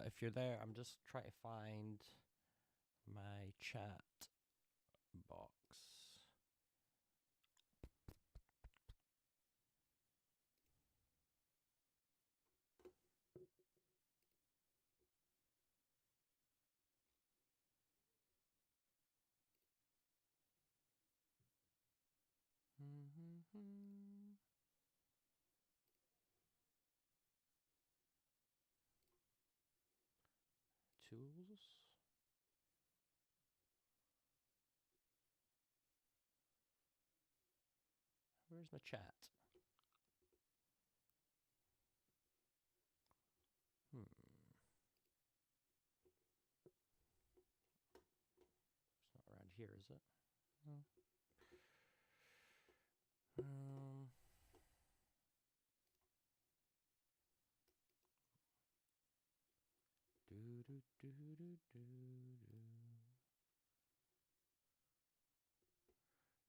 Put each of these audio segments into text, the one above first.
If you're there, I'm just trying to find my chat box. Tools. Where's my chat? It's not around here, is it? No.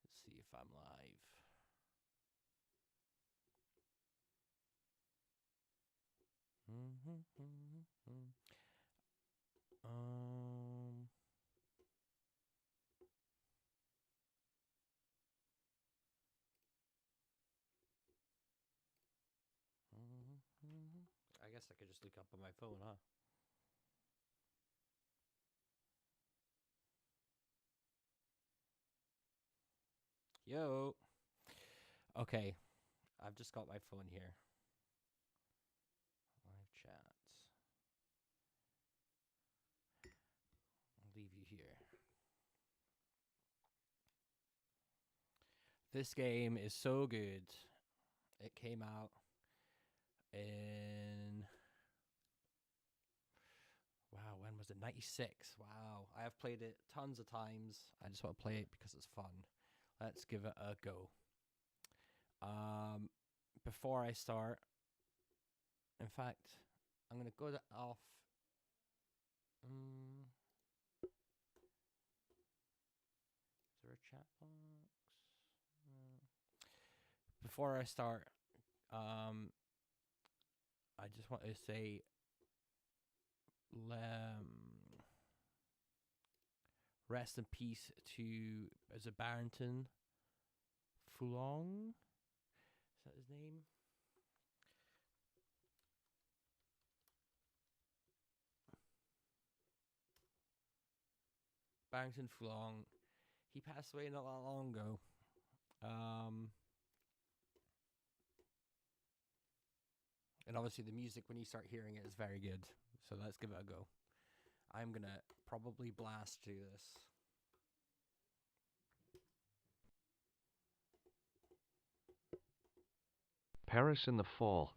Let's see if I'm live. I guess I could just look up on my phone, huh? Yo. Okay. I've just got my phone here. Live chats. I'll leave you here. This game is so good. It came out in... Wow, when was it? 96. Wow. I have played it tons of times. I just want to play it because it's fun. Let's give it a go. Before I start, in fact, I'm going to go off. Is there a chat box? Before I start, I just want to say rest in peace to, is it Barrington Fulong? Is that his name? Barrington Fulong. He passed away not that long ago. And obviously the music, when you start hearing it, is very good. So let's give it a go. I'm going to probably blast through this. Paris in the fall,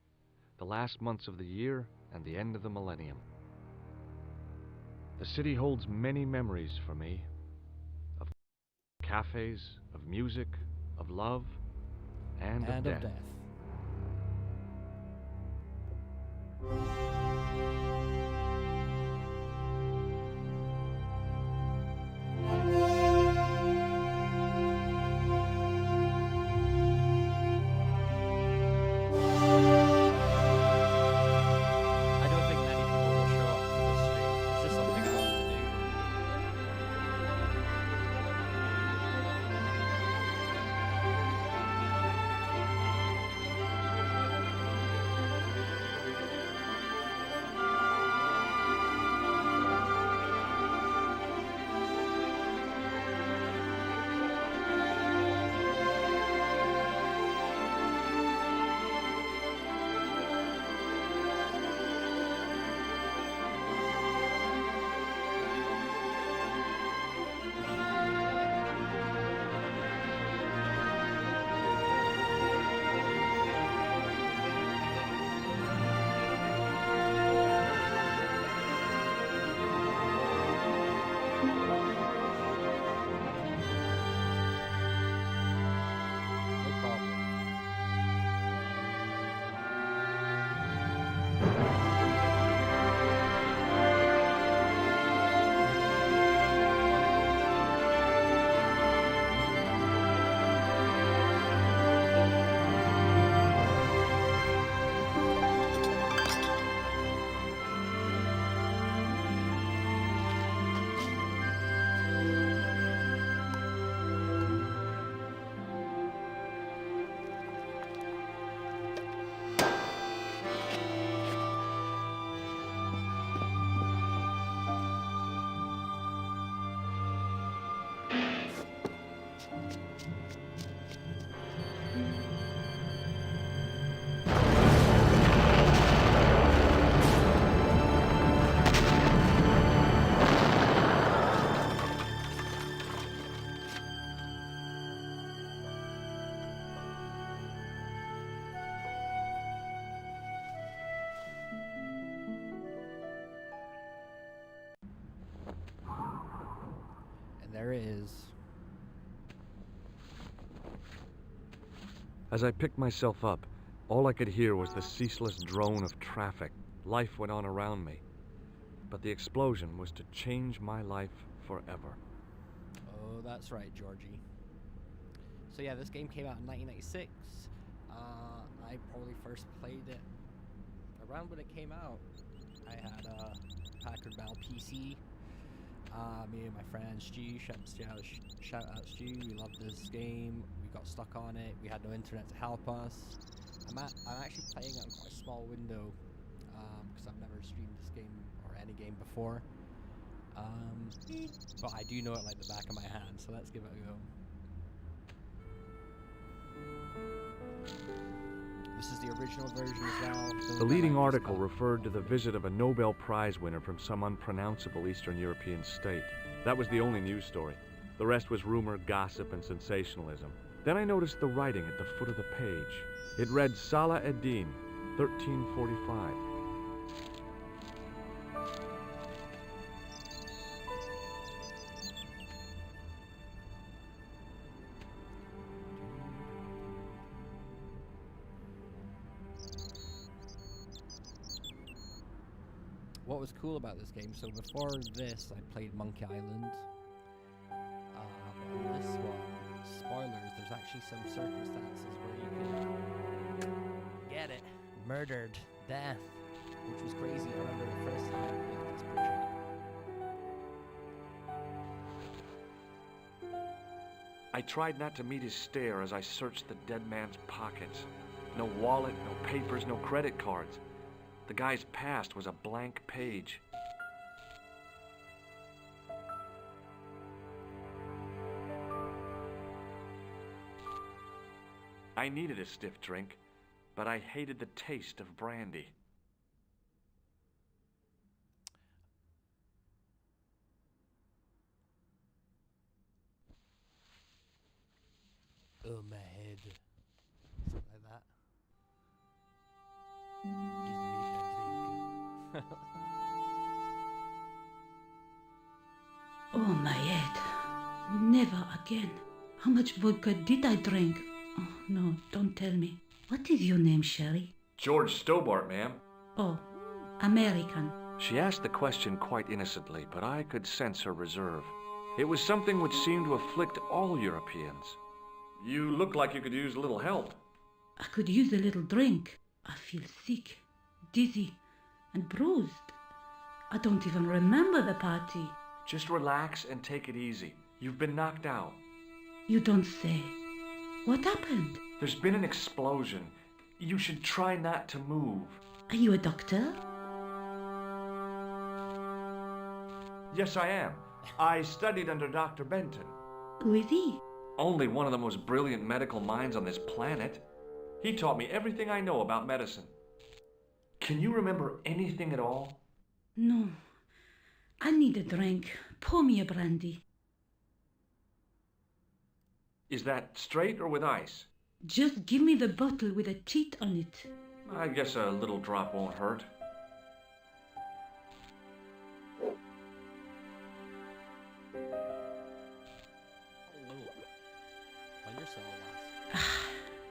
the last months of the year and the end of the millennium. The city holds many memories for me, of cafes, of music, of love, and of death. there it is. As I picked myself up, all I could hear was the ceaseless drone of traffic. Life went on around me. But the explosion was to change my life forever. Oh, that's right, Georgie. So yeah, this game came out in 1996. I probably first played it around when it came out. I had a Packard Bell PC. Me and my friend Stu, shout out Stu, we loved this game. We got stuck on it. We had no internet to help us. I'm actually playing it on quite a small window because I've never streamed this game or any game before. But I do know it like the back of my hand, so let's give it a go. This is the original version as well. The leading article referred to the visit of a Nobel Prize winner from some unpronounceable Eastern European state. That was the only news story. The rest was rumor, gossip, and sensationalism. Then I noticed the writing at the foot of the page. It read Salah ad-Din, 1345. What was cool about this game, so before this I played Monkey Island. On this one, spoilers, there's actually some circumstances where you can get it, murdered, death, which was crazy. I remember the first time I played this project. I tried not to meet his stare as I searched the dead man's pockets. No wallet, no papers, no credit cards. The guy's past was a blank page. I needed a stiff drink, but I hated the taste of brandy. Oh, my head. Something like that. Give me a drink. Oh, my head. Never again. How much vodka did I drink? Oh, no, don't tell me. What is your name, Sherry? George Stobart, ma'am. Oh, American. She asked the question quite innocently, but I could sense her reserve. It was something which seemed to afflict all Europeans. You look like you could use a little help. I could use a little drink. I feel sick, dizzy, and bruised. I don't even remember the party. Just relax and take it easy. You've been knocked out. You don't say. What happened? There's been an explosion. You should try not to move. Are you a doctor? Yes, I am. I studied under Dr. Benton. Who is he? Only one of the most brilliant medical minds on this planet. He taught me everything I know about medicine. Can you remember anything at all? No. I need a drink. Pour me a brandy. Is that straight or with ice? Just give me the bottle with a teat on it. I guess a little drop won't hurt.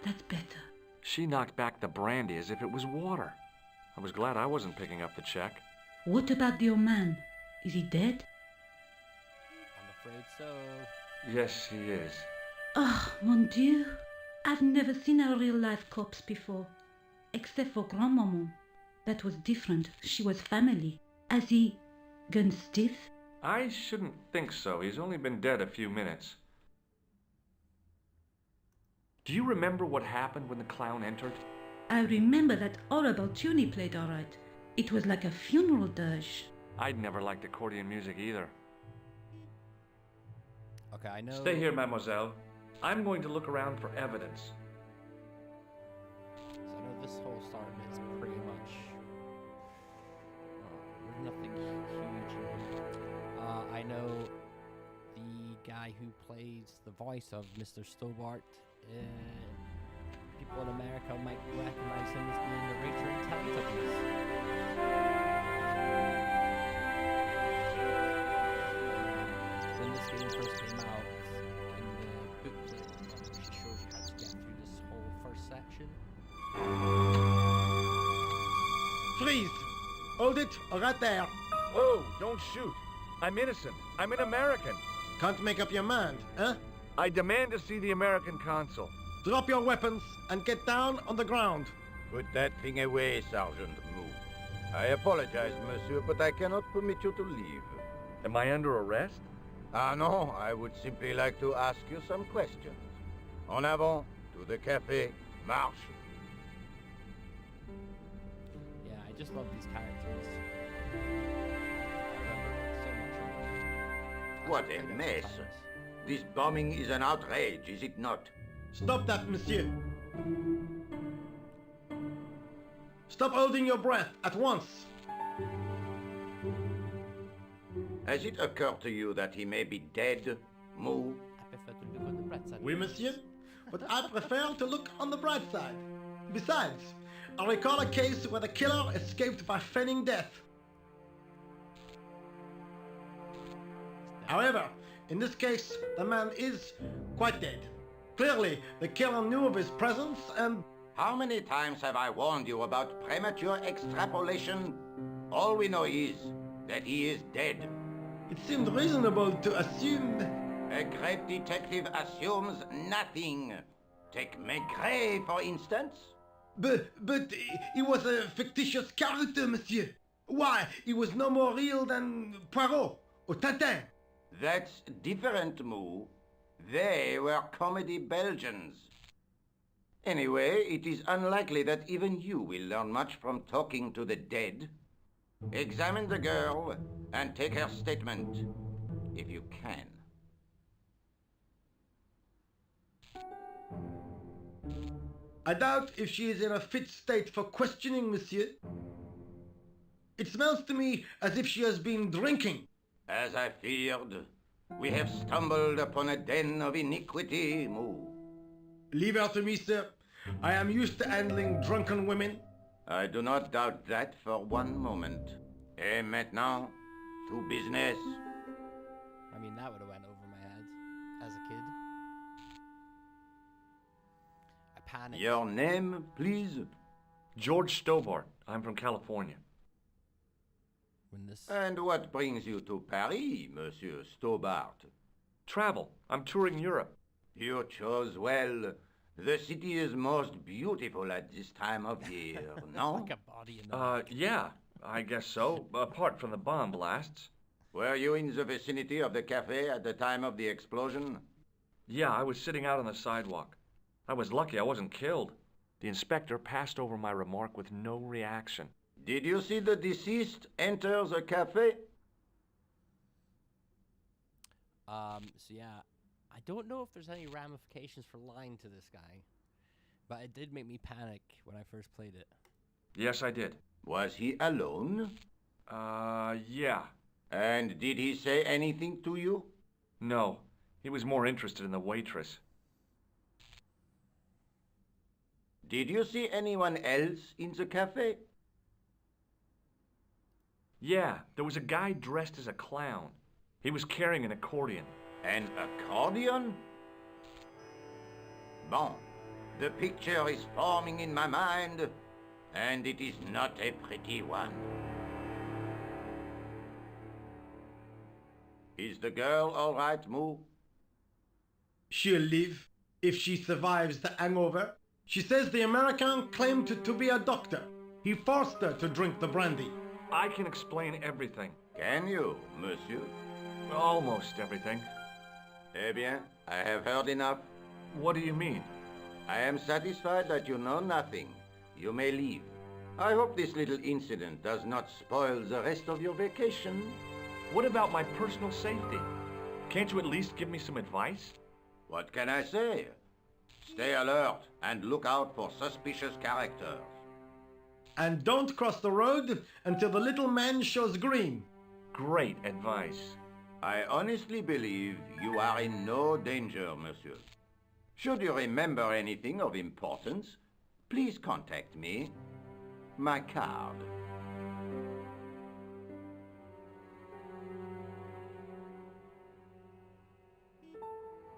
That's better. She knocked back the brandy as if it was water. I was glad I wasn't picking up the check. What about your man? Is he dead? I'm afraid so. Yes, he is. Oh, mon Dieu. I've never seen a real-life corpse before. Except for Grandmaman. That was different. She was family. Has he gone stiff? I shouldn't think so. He's only been dead a few minutes. Do you remember what happened when the clown entered? I remember that horrible tune he played all right. It was like a funeral dirge. I'd never liked accordion music either. Okay, I know. Stay here, mademoiselle. I'm going to look around for evidence. So I know this whole start is pretty much there's nothing huge in here. I know the guy who plays the voice of Mr. Stobart. People in America might recognize him as being the narrator in Teletubbies. when this game first came out, in the booklet, she shows you how to get through this whole first section. Freeze! Hold it, right there. Whoa, don't shoot. I'm innocent. I'm an American. Can't make up your mind, huh? I demand to see the American consul. Drop your weapons and get down on the ground. Put that thing away, Sergeant Mou. I apologize, monsieur, but I cannot permit you to leave. Am I under arrest? Ah, no, I would simply like to ask you some questions. En avant, to the café, marche. Yeah, I just love these characters. I remember so much of them. What a mess. This bombing is an outrage, is it not? Stop that, monsieur. Stop holding your breath at once. Has it occurred to you that he may be dead, Mou? I prefer to look on the bright side. Oui, monsieur. But I prefer to look on the bright side. Besides, I recall a case where the killer escaped by feigning death. However, in this case, the man is quite dead. Clearly, the killer knew of his presence and... How many times have I warned you about premature extrapolation? All we know is that he is dead. It seemed reasonable to assume... A great detective assumes nothing. Take Maigret, for instance. But he was a fictitious character, monsieur. Why, he was no more real than Poirot or Tintin. That's different, Mou. They were comedy Belgians. Anyway, it is unlikely that even you will learn much from talking to the dead. Examine the girl and take her statement, if you can. I doubt if she is in a fit state for questioning, monsieur. It smells to me as if she has been drinking. As I feared, we have stumbled upon a den of iniquity, Mou. Leave her to me, sir. I am used to handling drunken women. I do not doubt that for one moment. Et maintenant, to business. I mean, that would have went over my head as a kid. I panicked. Your name, please? George Stobart. I'm from California. When this... And what brings you to Paris, Monsieur Stobart? Travel. I'm touring Europe. You chose well. The city is most beautiful at this time of year, no? like a body in the Yeah, I guess so. Apart from the bomb blasts. Were you in the vicinity of the cafe at the time of the explosion? Yeah, I was sitting out on the sidewalk. I was lucky I wasn't killed. The inspector passed over my remark with no reaction. Did you see the deceased enter the cafe? So yeah, I don't know if there's any ramifications for lying to this guy, but it did make me panic when I first played it. Yes, I did. Was he alone? Yeah. And did he say anything to you? No, he was more interested in the waitress. Did you see anyone else in the cafe? Yeah, there was a guy dressed as a clown. He was carrying an accordion. An accordion? Bon, the picture is forming in my mind, and it is not a pretty one. Is the girl all right, Mou? She'll live if she survives the hangover. She says the American claimed to be a doctor. He forced her to drink the brandy. I can explain everything. Can you, monsieur? Almost everything. Eh bien, I have heard enough. What do you mean? I am satisfied that you know nothing. You may leave. I hope this little incident does not spoil the rest of your vacation. What about my personal safety? Can't you at least give me some advice? What can I say? Stay alert and look out for suspicious characters. And don't cross the road until the little man shows green. Great advice. I honestly believe you are in no danger, monsieur. Should you remember anything of importance, please contact me. My card.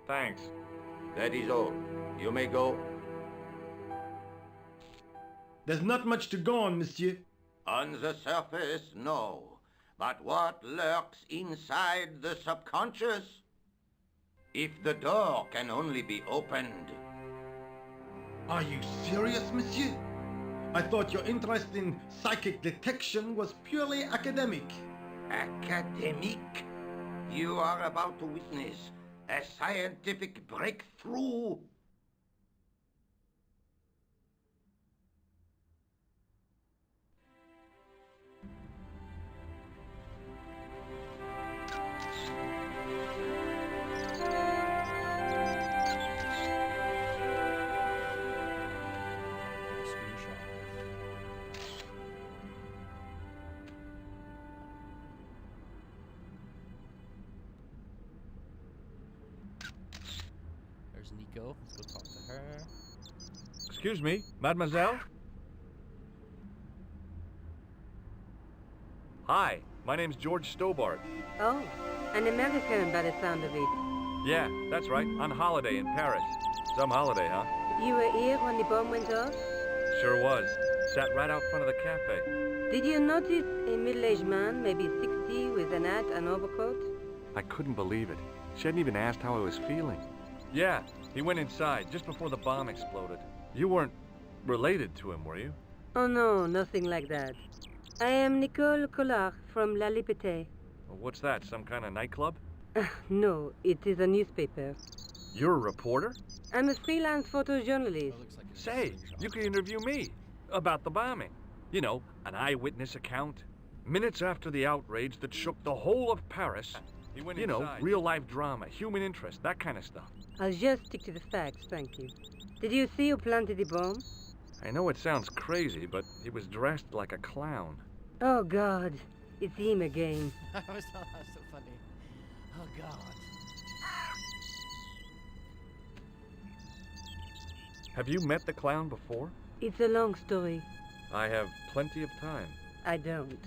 Thanks. That is all. You may go. There's not much to go on, monsieur. On the surface, no. But what lurks inside the subconscious? If the door can only be opened. Are you serious, monsieur? I thought your interest in psychic detection was purely academic. Academic? You are about to witness a scientific breakthrough. There's Nico. Let's go talk to her. Excuse me, mademoiselle? Hi, my name's George Stobart. Oh, an American by the sound of it. Yeah, that's right, on holiday in Paris. Some holiday, huh? You were here when the bomb went off? Sure was. Sat right out front of the cafe. Did you notice a middle-aged man, maybe 60, with an hat and overcoat? I couldn't believe it. She hadn't even asked how I was feeling. Yeah, he went inside just before the bomb exploded. You weren't related to him, were you? Oh no, nothing like that. I am Nicole Collard from La Liberté. Well, what's that, some kind of nightclub? No, it is a newspaper. You're a reporter? I'm a freelance photojournalist. Oh, looks like a Say, screenshot. you could interview me about the bombing. You know, an eyewitness account. Minutes after the outrage that shook the whole of Paris. He went inside. Real-life drama, human interest, that kind of stuff. I'll just stick to the facts, thank you. Did you see who planted the bomb? I know it sounds crazy, but he was dressed like a clown. Oh God, it's him again. I always thought that was so funny. Oh God. Have you met the clown before? It's a long story. I have plenty of time. I don't.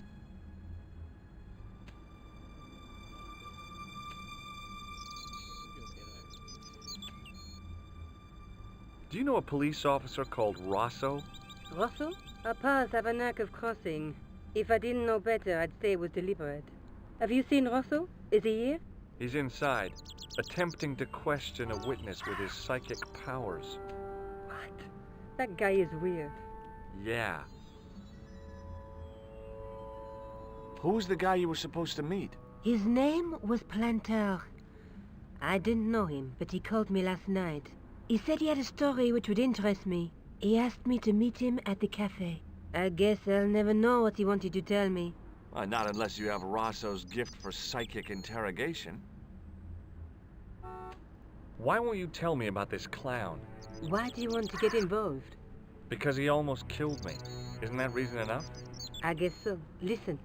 Do you know a police officer called Rosso? Rosso? Our paths have a knack of crossing. If I didn't know better, I'd say it was deliberate. Have you seen Rosso? Is he here? He's inside, attempting to question a witness with his psychic powers. What? That guy is weird. Yeah. Who's the guy you were supposed to meet? His name was Planter. I didn't know him, but he called me last night. He said he had a story which would interest me. He asked me to meet him at the cafe. I guess I'll never know what he wanted to tell me. Not unless you have Rosso's gift for psychic interrogation. Why won't you tell me about this clown? Why do you want to get involved? Because he almost killed me. Isn't that reason enough? I guess so. Listen,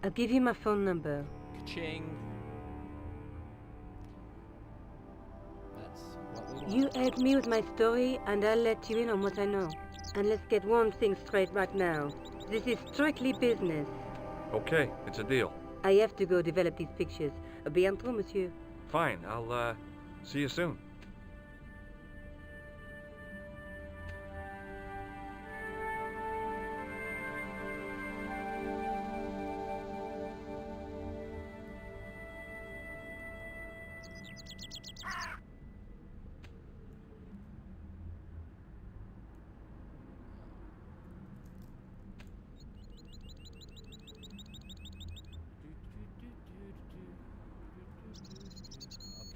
I'll give you my phone number. Ka-ching. That's what we want. You help me with my story, and I'll let you in on what I know. And let's get one thing straight right now. This is strictly business. Okay, it's a deal. I have to go develop these pictures. À bientôt, monsieur. Fine, I'll, see you soon.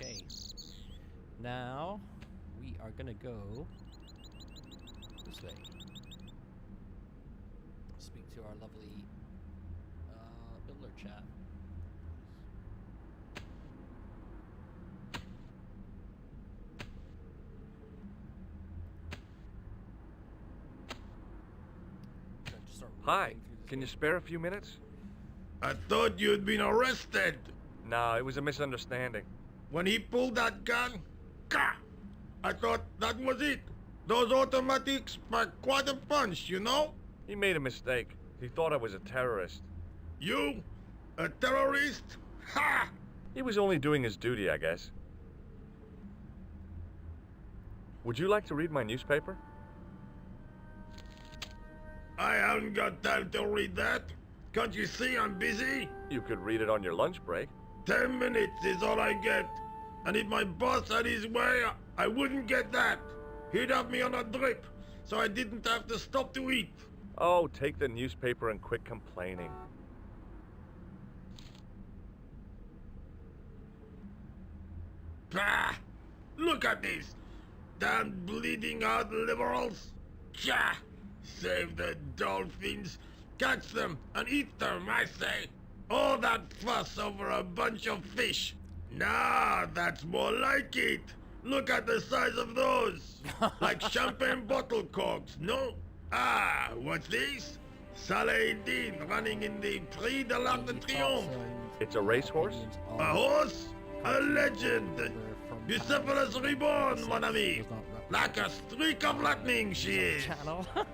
Okay. Now we are gonna go this way. Speak to our lovely builder chat. Gonna just start Hi, ripping through this can you game. spare a few minutes? I thought you'd been arrested. No, it was a misunderstanding. When he pulled that gun, gah! I thought that was it. Those automatics pack quite a punch, you know? He made a mistake. He thought I was a terrorist. You? A terrorist? Ha! He was only doing his duty, I guess. Would you like to read my newspaper? I haven't got time to read that. Can't you see I'm busy? You could read it on your lunch break. 10 minutes is all I get. And if my boss had his way, I wouldn't get that. He'd have me on a drip, so I didn't have to stop to eat. Oh, take the newspaper and quit complaining. Bah! Look at this! Damn bleeding out liberals! Tja! Save the dolphins! Catch them and eat them, I say! All that fuss over a bunch of fish! Nah, that's more like it! Look at the size of those! Like champagne bottle corks, no? Ah, what's this? Saladin running in the Prix de l'Arc de Triomphe! It's a racehorse? A horse? A legend! Bucephalus reborn, mon ami! Like a streak of lightning, she is! Channel. So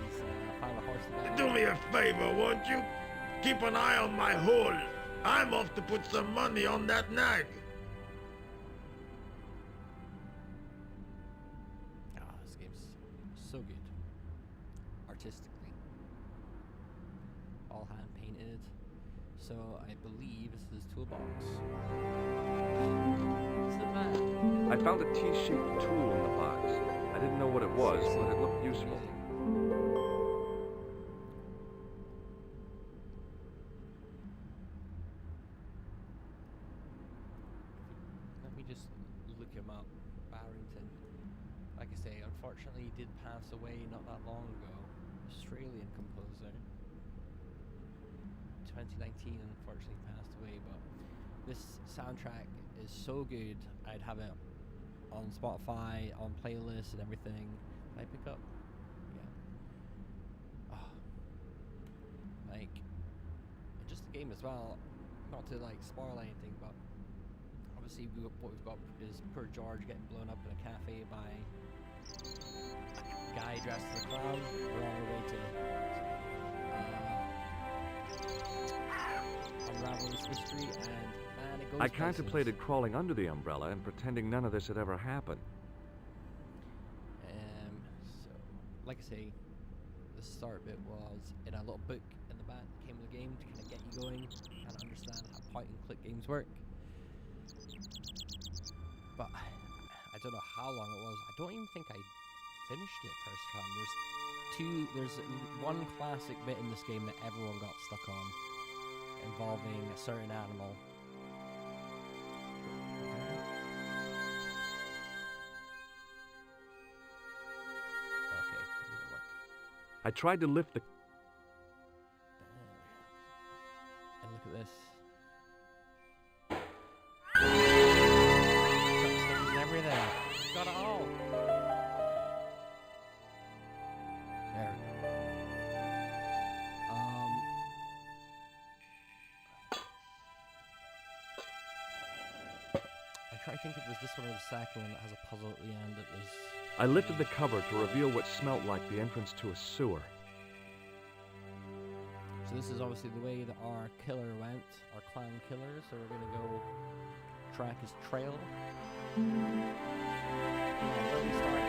he's found a horse to buy. Do me a favor, won't you? Keep an eye on my hole. I'm off to put some money on that nag. Ah, this game's so good. Artistically. All hand painted. So I believe this is his toolbox. What's in that? I found a T-shaped tool in the box. I didn't know what it was, but it looked useful. Let me just look him up. Barrington. Like I say, unfortunately he did pass away not that long ago. Australian composer. 2019 unfortunately passed away, but this soundtrack is so good. I'd have it on Spotify, on playlists and everything. Did I pick up? Yeah. Oh. Like, and just the game as well. Not to like spoil anything, but obviously what we've got is poor George getting blown up in a cafe by a guy dressed as a clown. We're on our way to unravel this mystery, and man, it goes I places. contemplated crawling under the umbrella and pretending none of this had ever happened. So, like I say, the start bit was in a little book in the back that came with the game to kind of get you going and understand how point and click games work. But I don't know how long it was. I don't even think I finished it first time. There's one classic bit in this game that everyone got stuck on, involving a certain animal. Okay, that didn't work. I tried to lift the... And look at this. Cutscenes and everything. Got it all. There. I try to think if there's this one or the second one that has a puzzle at the end that was... I lifted the cover to reveal what smelt like the entrance to a sewer. So this is obviously the way that our killer went, our clown killer, so we're gonna go track his trail. Where we start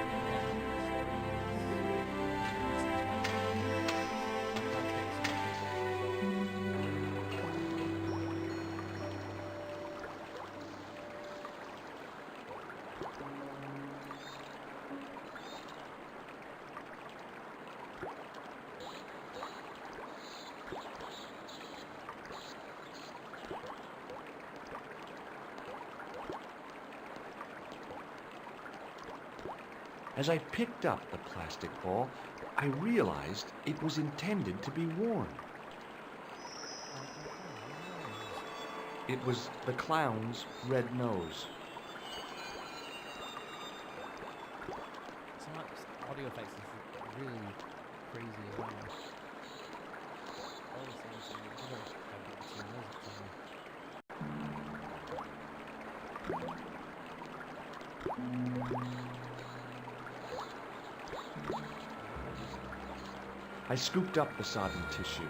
As I picked up the plastic ball, I realized it was intended to be worn. It was the clown's red nose. some audio effects is really crazy as well. All the sounds are really I scooped up the sodden tissue.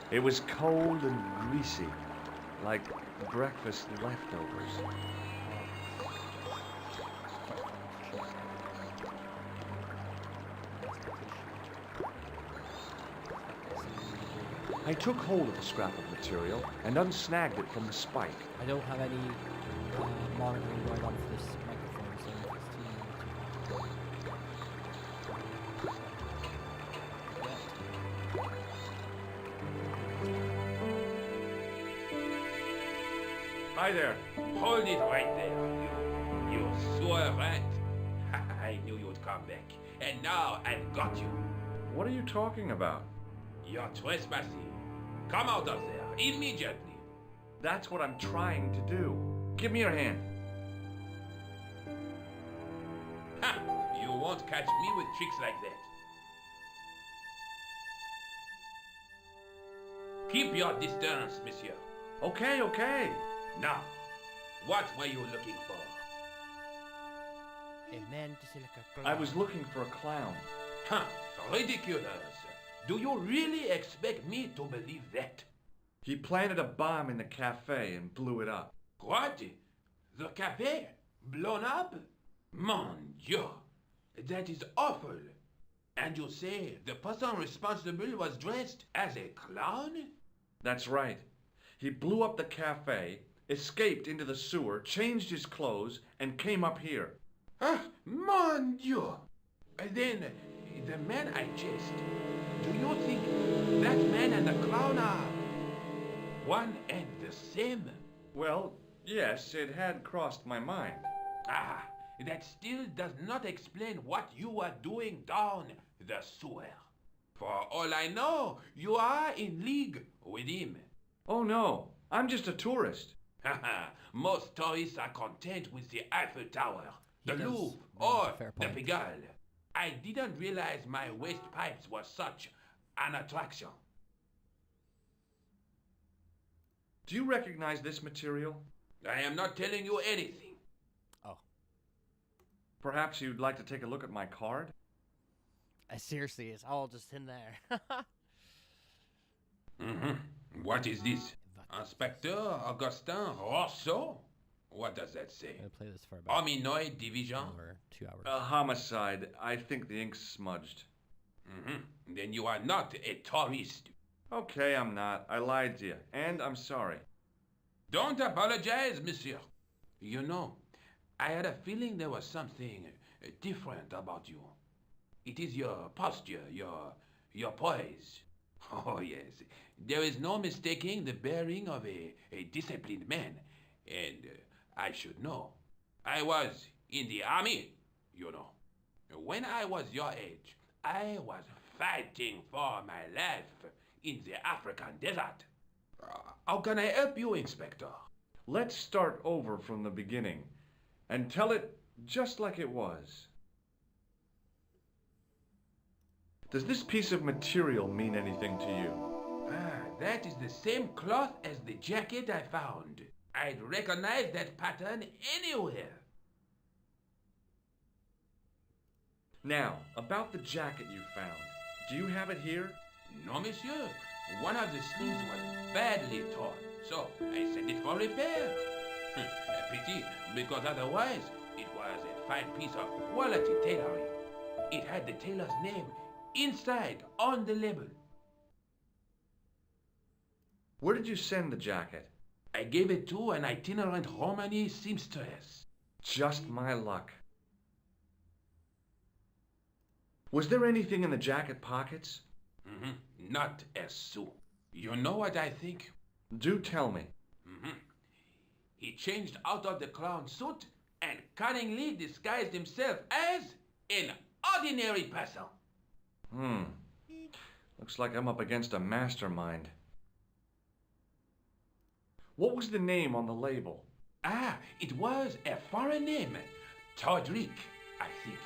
It was cold and greasy, like breakfast leftovers. I took hold of the scrap of material and unsnagged it from the spike. I don't have any monitoring going on for this microphone, so if it's too loud, Hi there. Hold it right there, you sewer rat. I knew you'd come back, and now I've got you. What are you talking about? You're trespassing. Come out of there, immediately. That's what I'm trying to do. Give me your hand. Ha! You won't catch me with tricks like that. Keep your distance, monsieur. Okay, okay. Now, what were you looking for? a man just like a clown. I was looking for a clown. Huh, ridiculous. Do you really expect me to believe that? He planted a bomb in the cafe and blew it up. What? The cafe? Blown up? Mon Dieu, that is awful. And you say the person responsible was dressed as a clown? That's right. He blew up the cafe, escaped into the sewer, changed his clothes, and came up here. Ah, mon Dieu. Then, the man I chased, do you think that man and the clown are one and the same? Well, yes, it had crossed my mind. Ah, that still does not explain what you are doing down the sewer. For all I know, you are in league with him. Oh no, I'm just a tourist. Haha, most tourists are content with the Eiffel Tower, the He does Louvre, bring up or a fair the point. Pigalle. I didn't realize my waste pipes were such an attraction. Do you recognize this material? I am not telling you anything. Oh, Perhaps you'd like to take a look at my card? seriously, it's all just in there. What is this? Inspector Augustin Rousseau? What does that say? I'm gonna play this for about Hominoid Division? over 2 hours. A homicide. I think the ink's smudged. Then you are not a tourist. Okay, I'm not. I lied to you, and I'm sorry. Don't apologize, monsieur. You know, I had a feeling there was something different about you. It is your posture, your poise. Oh, yes. There is no mistaking the bearing of a disciplined man. And I should know. I was in the army, you know. When I was your age, I was fighting for my life in the African desert. How can I help you, Inspector? Let's start over from the beginning and tell it just like it was. Does this piece of material mean anything to you? Ah, that is the same cloth as the jacket I found. I'd recognize that pattern anywhere. Now, about the jacket you found. Do you have it here? No, monsieur. One of the sleeves was badly torn, so I sent it for repair. A pity, because otherwise it was a fine piece of quality tailoring. It had the tailor's name inside on the label. Where did you send the jacket? I gave it to an itinerant Romani seamstress. Just my luck. Was there anything in the jacket pockets? Not a sou. You know what I think? Do tell me. He changed out of the clown suit and cunningly disguised himself as an ordinary person. Looks like I'm up against a mastermind. What was the name on the label? Ah, it was a foreign name. Todrick, I think.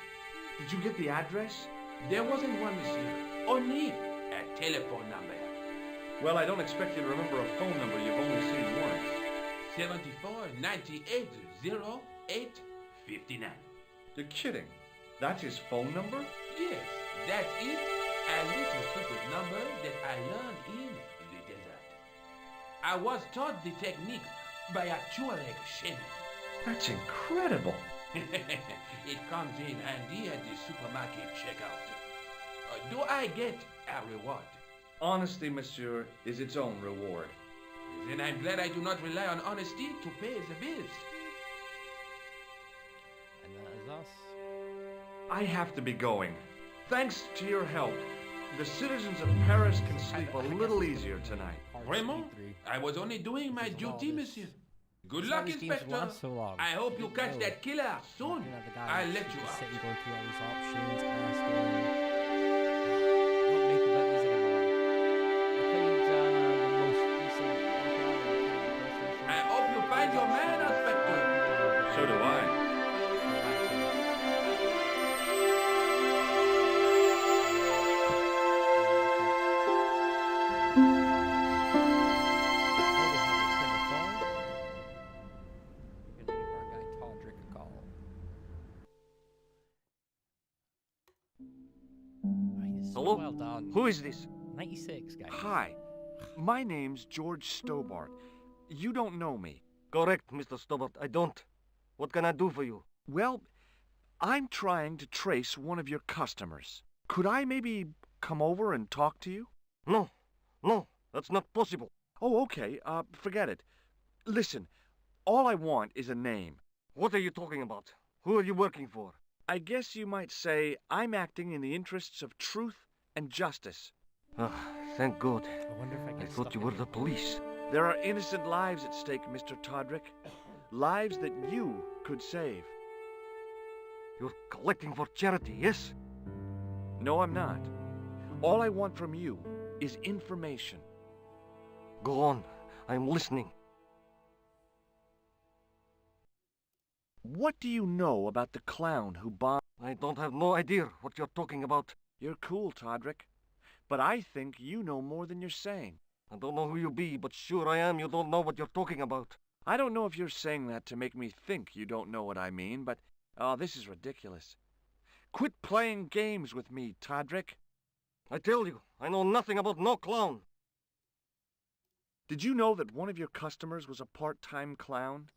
Did you get the address? There wasn't one, monsieur. Only a telephone number. Well, I don't expect you to remember a phone number you've only seen once. 74 98 08 59. You're kidding. That's his phone number? Yes, that's it. A little secret number that I learned in the desert. I was taught the technique by actually shaming. That's incredible. It comes in handy at the supermarket checkout. Do I get a reward? Honesty, monsieur, is its own reward. Then I'm glad I do not rely on honesty to pay the bills. And that is us. I have to be going. Thanks to your help, the citizens of Paris can sleep a little easier tonight. Vraiment? I was only doing my duty, monsieur. Good luck, Inspector. So long. I hope you catch that killer soon. I'll let you out. Sitting going through all these options, asking. Don't make about these anymore. I played the most recent. I hope you find your man, Inspector. So do I. Hello? Well done. Who is this? 96, guys. Hi. My name's George Stobart. You don't know me. Correct, Mr. Stobart. I don't. What can I do for you? Well, I'm trying to trace one of your customers. Could I maybe come over and talk to you? No. No, that's not possible. Oh, okay. Forget it. Listen, all I want is a name. What are you talking about? Who are you working for? I guess you might say I'm acting in the interests of truth and justice. Ah, thank God. I wonder if I I get thought stuck you in were it. the police. There are innocent lives at stake, Mr. Todrick. Lives that you could save. You're collecting for charity, yes? No, I'm not. All I want from you is information. Go on. I'm listening. What do you know about the clown who bombed? I don't have no idea what you're talking about. You're cool, Todrick. But I think you know more than you're saying. I don't know who you be, but sure I am you don't know what you're talking about. I don't know if you're saying that to make me think you don't know what I mean, but... Oh, this is ridiculous. Quit playing games with me, Todrick. I tell you, I know nothing about no clown. Did you know that one of your customers was a part-time clown?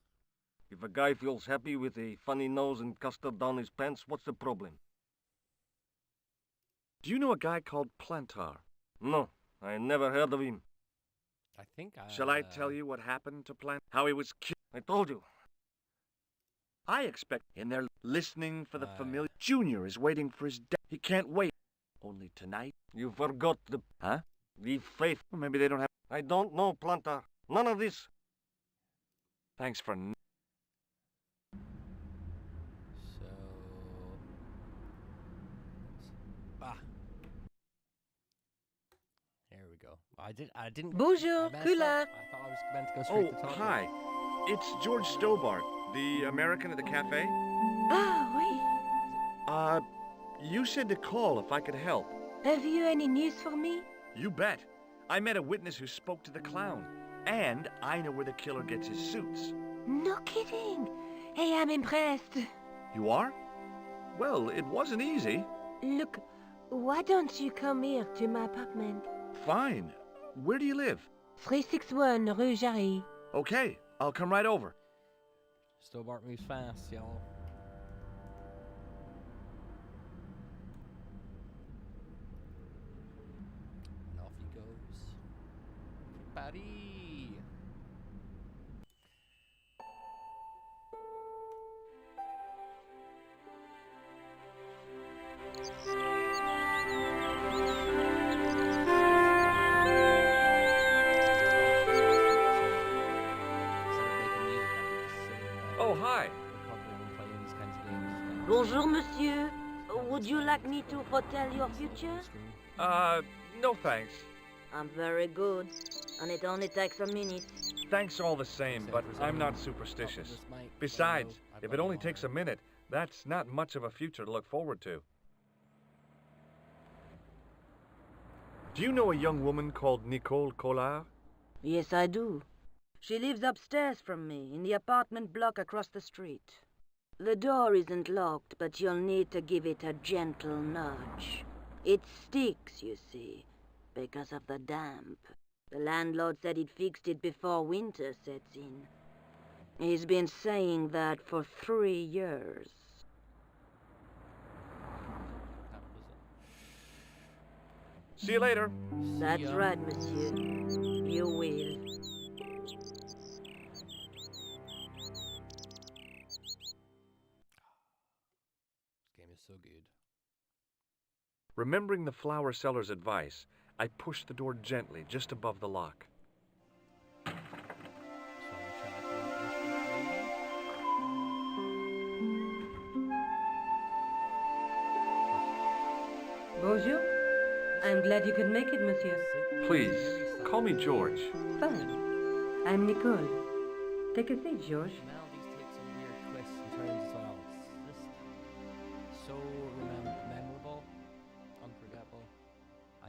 If a guy feels happy with a funny nose and custard down his pants, what's the problem? Do you know a guy called Plantar? No, I never heard of him. I think I... Shall I tell you what happened to Plantar? How he was killed? I told you. I expect in there listening for the familiar. Junior is waiting for his death. He can't wait. Only tonight. You forgot the... Huh? The faith. Well, maybe they don't have... I don't know, Plantar. None of this. Thanks for... So... Ah. There we go. I didn't... Bonjour, I messed Kula. up. I thought I was meant to go straight Oh, to top. hi. It's George Stobart, the American at the cafe. Ah, oui. You said to call if I could help. Have you any news for me? You bet. I met a witness who spoke to the clown. And I know where the killer gets his suits. No kidding. Hey, I'm impressed. You are? Well, it wasn't easy. Look, why don't you come here to my apartment? Fine. Where do you live? 361 Rue Jarry. Okay, I'll come right over. Stobart moves fast, y'all. And off he goes. Paris! Oh, hi. Bonjour, monsieur. Would you like me to foretell your future? No thanks. I'm very good, and it only takes a minute. Thanks all the same, but I'm not superstitious. Besides, if it only takes a minute, that's not much of a future to look forward to. Do you know a young woman called Nicole Collard? Yes, I do. She lives upstairs from me, in the apartment block across the street. The door isn't locked, but you'll need to give it a gentle nudge. It sticks, you see, because of the damp. The landlord said he'd fixed it before winter sets in. He's been saying that for 3 years. That was it. See you later. That's ya. right, monsieur. You will. This game is so good. Remembering the flower seller's advice, I pushed the door gently just above the lock. So I'm trying to find this lady. Bonjour. I'm glad you could make it, monsieur. Simply Please, very simple. call me George. Fine. I'm Nicole. Take a seat, George. Now these take some weird twists and turns as well. It's just so memorable, unforgettable.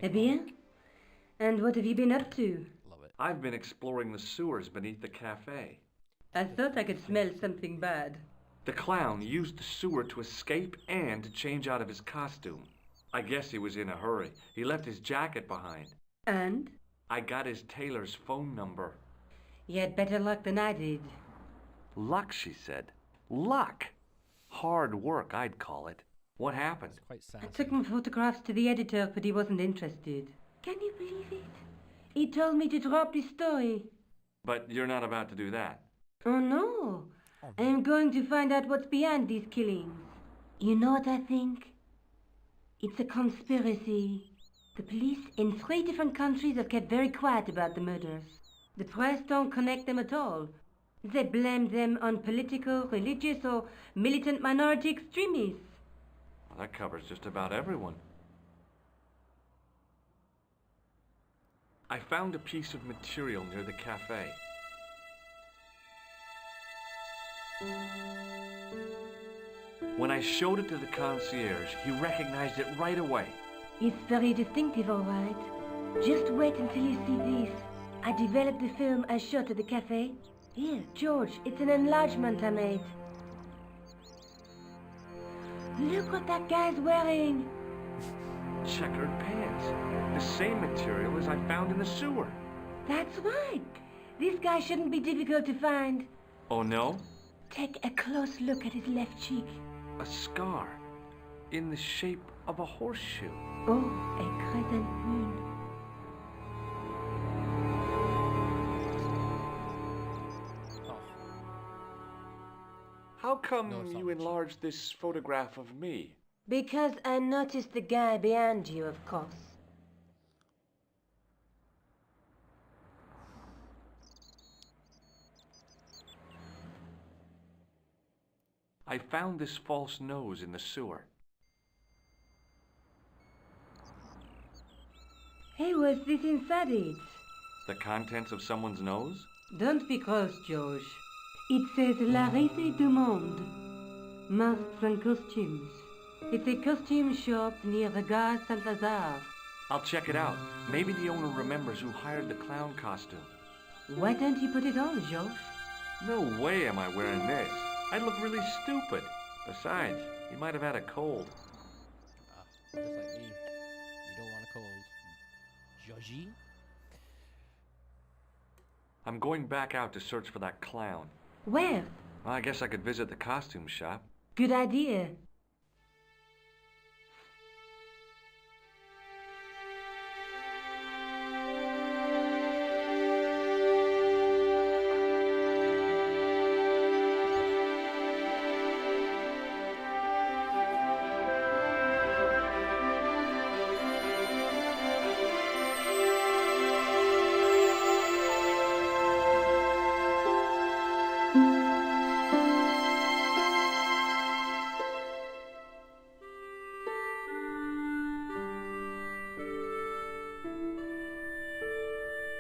Eh bien? Iconic. And what have you been up to? Love it. I've been exploring the sewers beneath the cafe. I thought I could smell something bad. The clown used the sewer to escape and to change out of his costume. I guess he was in a hurry. He left his jacket behind. And? I got his tailor's phone number. You had better luck than I did. Luck, she said. Luck! Hard work, I'd call it. What happened? It's quite I sad. took my photographs to the editor, but he wasn't interested. Can you believe it? He told me to drop the story. But you're not about to do that. Oh no. Oh, I am going to find out what's behind these killings. You know what I think? It's a conspiracy. The police in 3 different countries have kept very quiet about the murders. The press don't connect them at all. They blame them on political, religious, or militant minority extremists. Well, that covers just about everyone. I found a piece of material near the cafe. When I showed it to the concierge, he recognized it right away. It's very distinctive, all right. Just wait until you see this. I developed the film I shot at the cafe. Here, George, it's an enlargement I made. Look what that guy's wearing. Checkered pants. The same material as I found in the sewer. That's right. This guy shouldn't be difficult to find. Oh no? Take a close look at his left cheek. A scar. In the shape of a horseshoe. Oh, a crescent moon. Oh, How come No, it's not you much. enlarged this photograph of me? Because I noticed the guy behind you, of course. I found this false nose in the sewer. Hey, what's this inside it? The contents of someone's nose? Don't be cross, George. It says La Risée du Monde. Masks and costumes. It's a costume shop near the Gare Saint-Lazare. I'll check it out. Maybe the owner remembers who hired the clown costume. Why don't you put it on, George? No way am I wearing this. I'd look really stupid. Besides, you might have had a cold. just like me. You don't want a cold. Judgy? I'm going back out to search for that clown. Where? Well, I guess I could visit the costume shop. Good idea.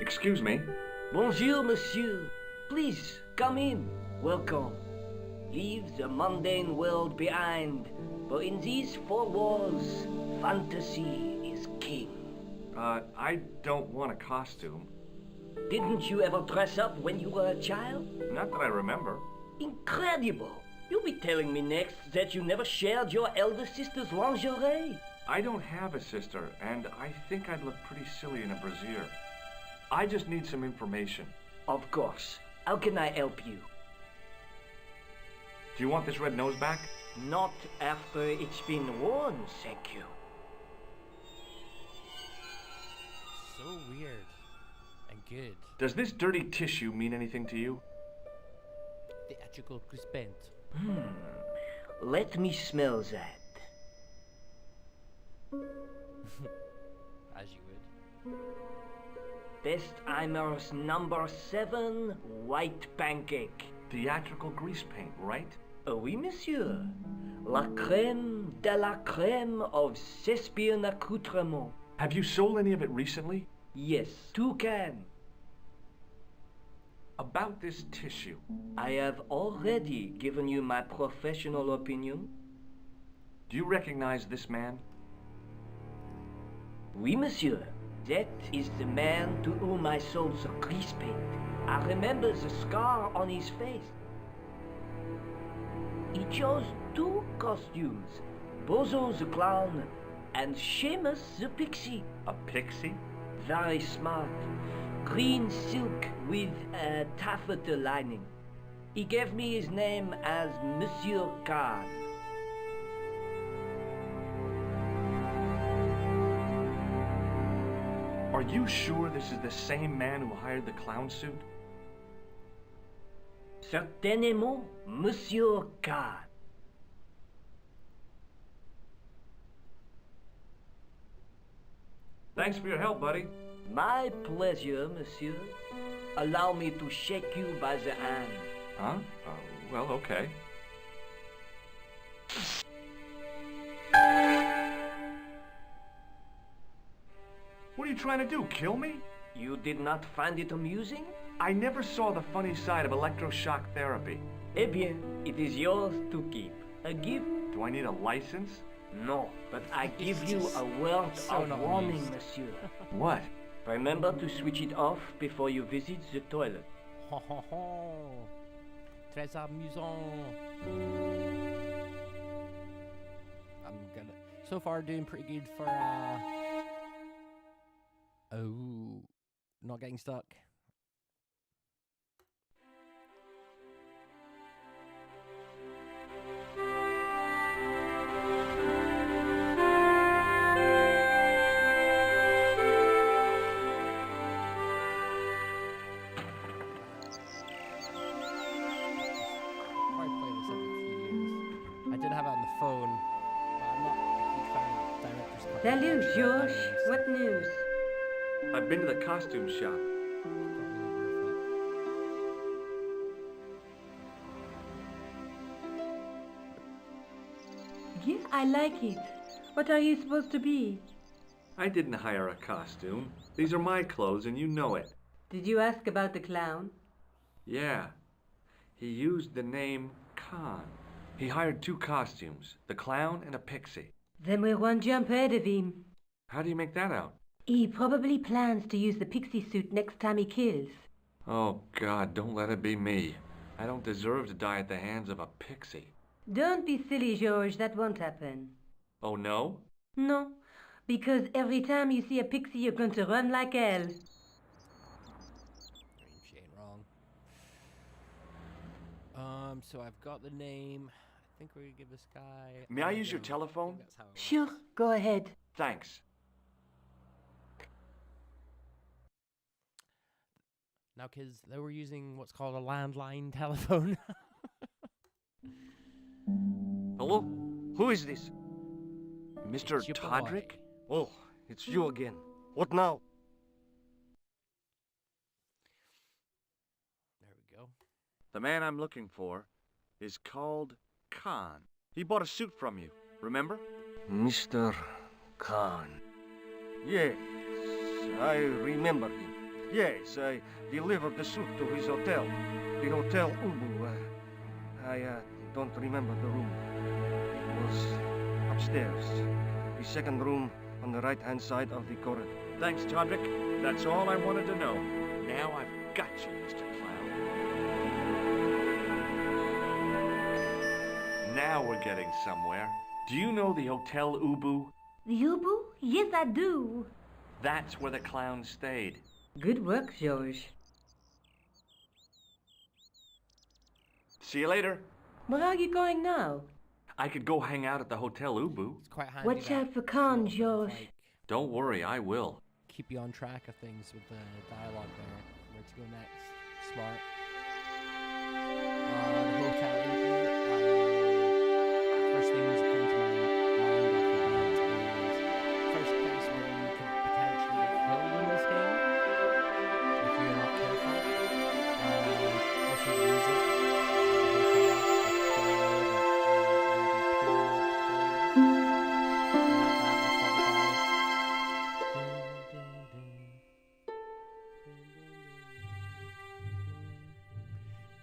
Excuse me. Bonjour, monsieur. Please, come in. Welcome. Leave the mundane world behind, for in these 4 walls, fantasy is king. I don't want a costume. Didn't you ever dress up when you were a child? Not that I remember. Incredible! You'll be telling me next that you never shared your elder sister's lingerie. I don't have a sister, and I think I'd look pretty silly in a brassiere. I just need some information. Of course. How can I help you? Do you want this red nose back? Not after it's been worn, thank you. So weird. And good. Does this dirty tissue mean anything to you? Theatrical grease paint. Let me smell that. As you would. Bestheimer's number 7 white pancake. Theatrical grease paint, right? Oui, monsieur. La crème de la crème of Thespian accoutrement. Have you sold any of it recently? Yes, 2 cans. About this tissue. I have already given you my professional opinion. Do you recognize this man? Oui, monsieur. That is the man to whom I sold the grease paint. I remember the scar on his face. He chose 2 costumes. Bozo the clown and Seamus the pixie. A pixie? Very smart. Green silk with a taffeta lining. He gave me his name as Monsieur Khan. Are you sure this is the same man who hired the clown suit? Certainement, Monsieur Khan. Thanks for your help, buddy. My pleasure, monsieur. Allow me to shake you by the hand. Huh? Well, okay. What are you trying to do, kill me? You did not find it amusing? I never saw the funny side of electroshock therapy. Eh bien, it is yours to keep. A gift? Do I need a license? No, but I give you a word so of not warning, amused. monsieur. What? Remember to switch it off before you visit the toilet. Ho ho ho. Très amusant. I'm gonna. So far, doing pretty good for. Oh, not getting stuck. Salut, George. What news? I've been to the costume shop. Yeah, I like it. What are you supposed to be? I didn't hire a costume. These are my clothes and you know it. Did you ask about the clown? Yeah. He used the name Khan. He hired 2 costumes, the clown and a pixie. Then we're one jump ahead of him. How do you make that out? He probably plans to use the pixie suit next time he kills. Oh, God, don't let it be me. I don't deserve to die at the hands of a pixie. Don't be silly, George. That won't happen. Oh, no? No, because every time you see a pixie, you're going to run like hell. I mean, she ain't wrong. So I've got the name. I think we're gonna give this guy. May I use your telephone? That's how it works. Sure, go ahead. Thanks. Now, kids, they were using what's called a landline telephone. Hello? Who is this? Mr. It's your boy. Todrick? Oh, it's you again. What now? There we go. The man I'm looking for is called Khan. He bought a suit from you, remember? Mr. Khan. Yes, I remember him. Yes, I delivered the suit to his hotel. The Hotel Ubu. I don't remember the room. It was upstairs. The second room on the right-hand side of the corridor. Thanks, Todrick. That's all I wanted to know. Now I've got you, Mr. Clown. Now we're getting somewhere. Do you know the Hotel Ubu? The Ubu? Yes, I do. That's where the clown stayed. Good work, George. See you later. Where are you going now? I could go hang out at the Hotel Ubu. It's quite handy. Watch that out for Khan, sort of, George. like, Don't worry, I will. keep you on track of things with the dialogue there. Where to go next? Smart. The hotel. First things that come to my mind off the bat is first place where you could potentially get killed in this game if you're not careful. Also the music.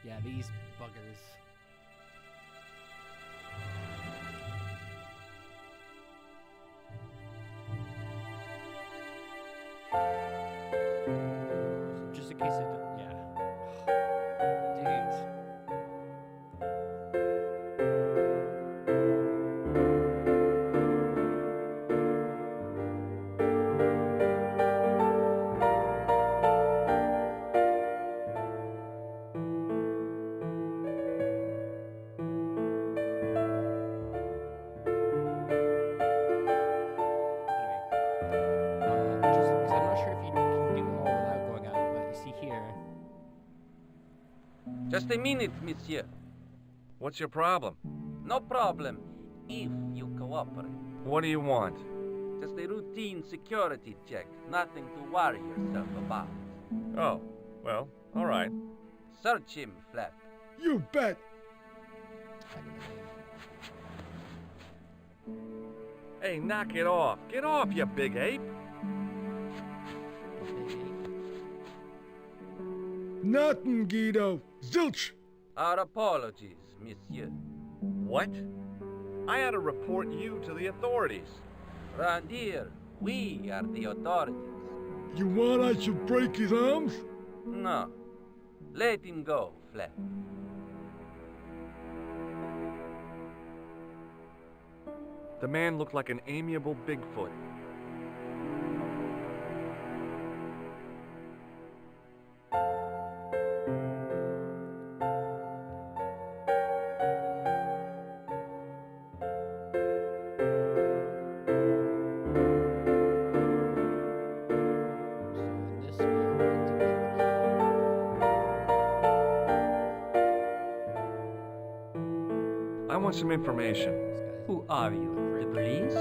Yeah, these buggers. Just in case I don't, yeah. Dude. Just because I'm not sure if you can do it all without going out, but you see here. Just a minute, monsieur. What's your problem? No problem, if you cooperate. What do you want? Just a routine security check. Nothing to worry yourself about. Oh, well, all right. Search him, Flap. You bet. Hey, knock it off. Get off, you big ape. Nothing, Guido. Zilch. Our apologies, monsieur. What? I had to report you to the authorities. Round here, we are the authorities. You want I should break his arms? No. Let him go, Flap. The man looked like an amiable Bigfoot. I want some information. Who are you? The police?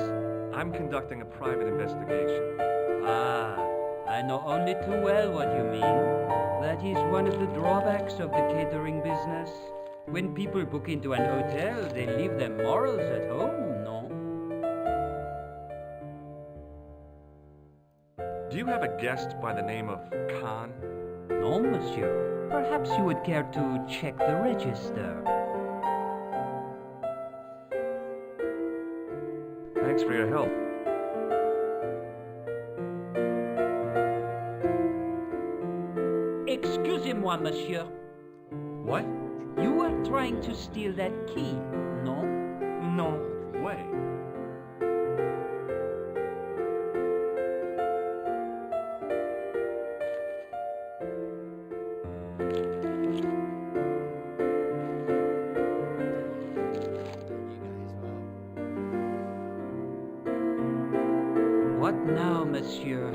I'm conducting a private investigation. Ah, I know only too well what you mean. That is one of the drawbacks of the catering business. When people book into an hotel, they leave their morals at home, no? Do you have a guest by the name of Khan? No, monsieur. Perhaps you would care to check the register. Thanks for your help. Excusez-moi, monsieur. What? You were trying to steal that key, no? No way. What now, monsieur?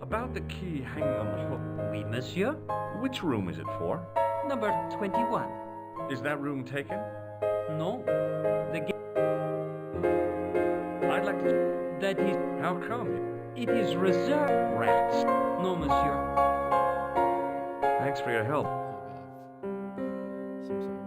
About the key hanging on the hook. Oui, monsieur. Which room is it for? Number 21. Is that room taken? No. The I'd like to... that is... How come? It is reserved. Rats. No, monsieur. Thanks for your help. Some sort of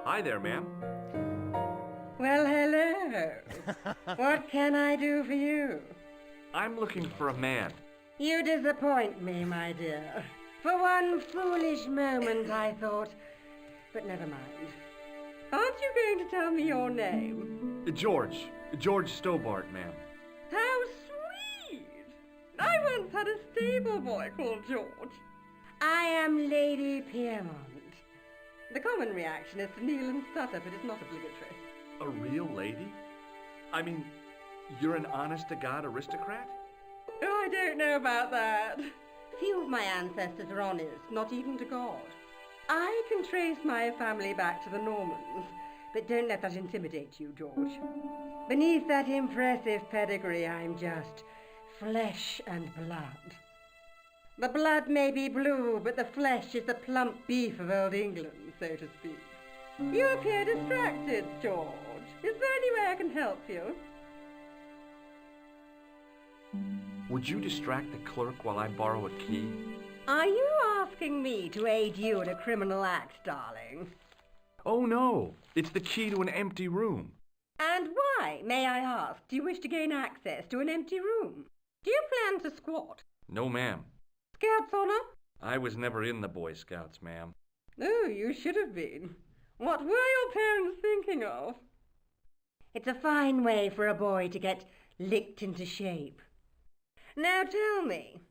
Hi there, ma'am. Well, hello. What can I do for you? I'm looking for a man. You disappoint me, my dear. For one foolish moment, I thought. But never mind. Aren't you going to tell me your name? George. George Stobart, ma'am. How sweet! I once had a stable boy called George. I am Lady Piermont. The common reaction is to kneel and stutter, but it's not obligatory. A real lady? I mean, you're an honest-to-God aristocrat? Oh, I don't know about that. Few of my ancestors are honest, not even to God. I can trace my family back to the Normans, but don't let that intimidate you, George. Beneath that impressive pedigree, I'm just flesh and blood. The blood may be blue, but the flesh is the plump beef of old England, so to speak. You appear distracted, George. Is there any way I can help you? Would you distract the clerk while I borrow a key? Are you asking me to aid you in a criminal act, darling? Oh no, it's the key to an empty room. And why, may I ask, do you wish to gain access to an empty room? Do you plan to squat? No, ma'am. Scouts honor? I was never in the Boy Scouts, ma'am. Oh, you should have been. What were your parents thinking of? It's a fine way for a boy to get licked into shape. Now tell me,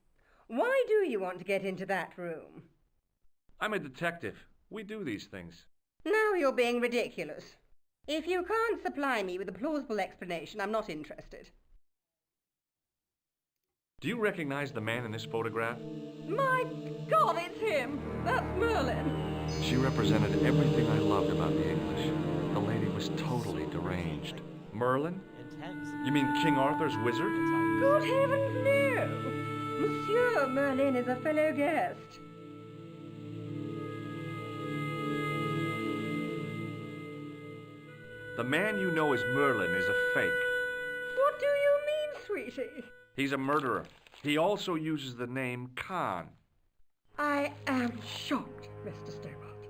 why do you want to get into that room? I'm a detective. We do these things. Now you're being ridiculous. If you can't supply me with a plausible explanation, I'm not interested. Do you recognize the man in this photograph? My God, it's him! That's Merlin! She represented everything I loved about the English. The lady was totally deranged. Merlin? Intense. You mean King Arthur's wizard? Good heavens, no! Monsieur Merlin is a fellow guest. The man you know as Merlin is a fake. What do you mean, sweetie? He's a murderer. He also uses the name Khan. I am shocked, Mr. Stobart.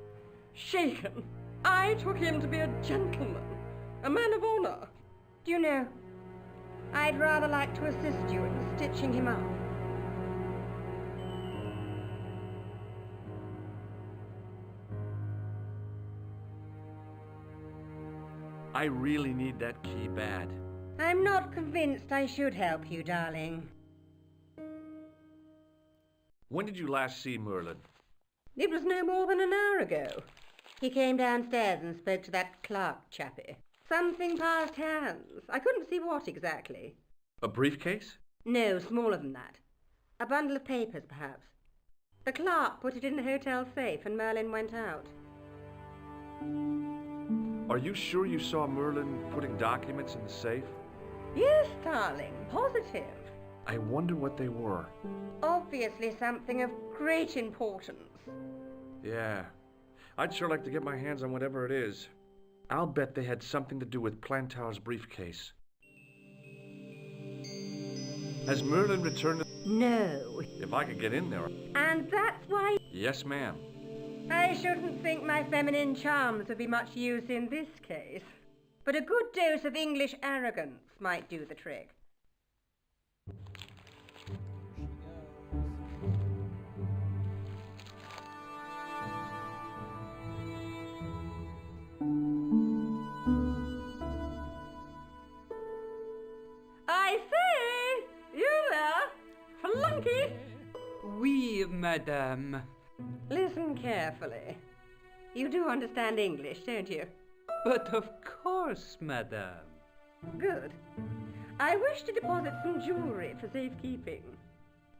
Shaken. I took him to be a gentleman, a man of honor. Do you know, I'd rather like to assist you in stitching him up. I really need that key bad. I'm not convinced I should help you, darling. When did you last see Merlin? It was no more than an hour ago. He came downstairs and spoke to that clerk chappie. Something passed hands. I couldn't see what exactly. A briefcase? No, smaller than that. A bundle of papers, perhaps. The clerk put it in the hotel safe and Merlin went out. Are you sure you saw Merlin putting documents in the safe? Yes, darling, positive. I wonder what they were. Obviously something of great importance. Yeah. I'd sure like to get my hands on whatever it is. I'll bet they had something to do with Plantar's briefcase. Has Merlin returned to... No. If I could get in there... And that's why... Yes, ma'am. I shouldn't think my feminine charms would be much use in this case. But a good dose of English arrogance might do the trick. I say! You there? Flunky! Oui, madame. Listen carefully. You do understand English, don't you? But of course, madame. Good. I wish to deposit some jewelry for safekeeping.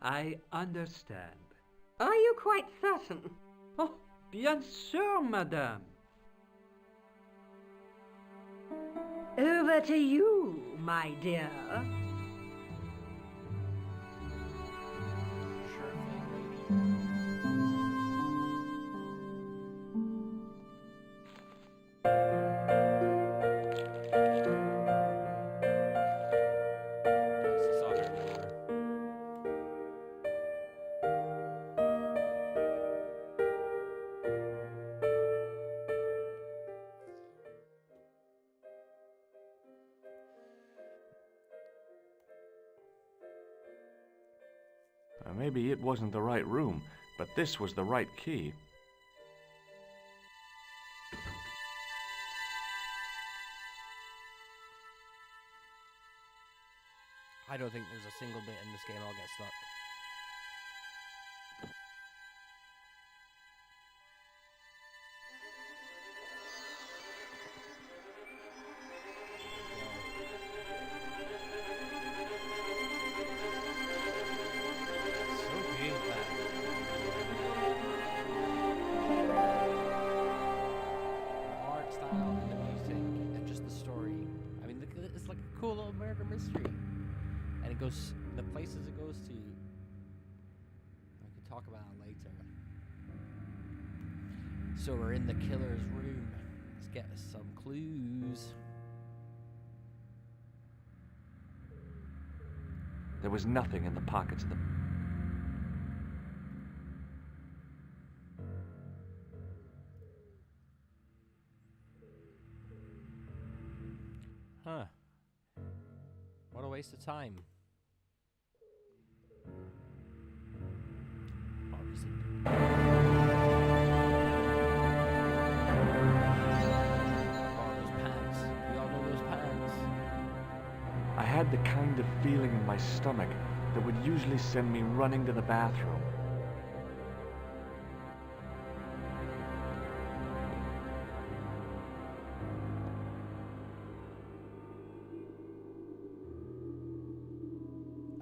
I understand. Are you quite certain? Oh, bien sûr, madame. Over to you, my dear. Sure thing, lady. Yes, I saw her before. Maybe it wasn't the right room, but this was the right key. I don't think there's a single bit in this game I'll get stuck. cool little murder mystery. And it goes, the places it goes to, I can talk about it later. So we're in the killer's room. Let's get some clues. There was nothing in the pockets of the... Huh. What a waste of time. Obviously. Oh, those pants. We all know those pants. I had the kind of feeling in my stomach that would usually send me running to the bathroom.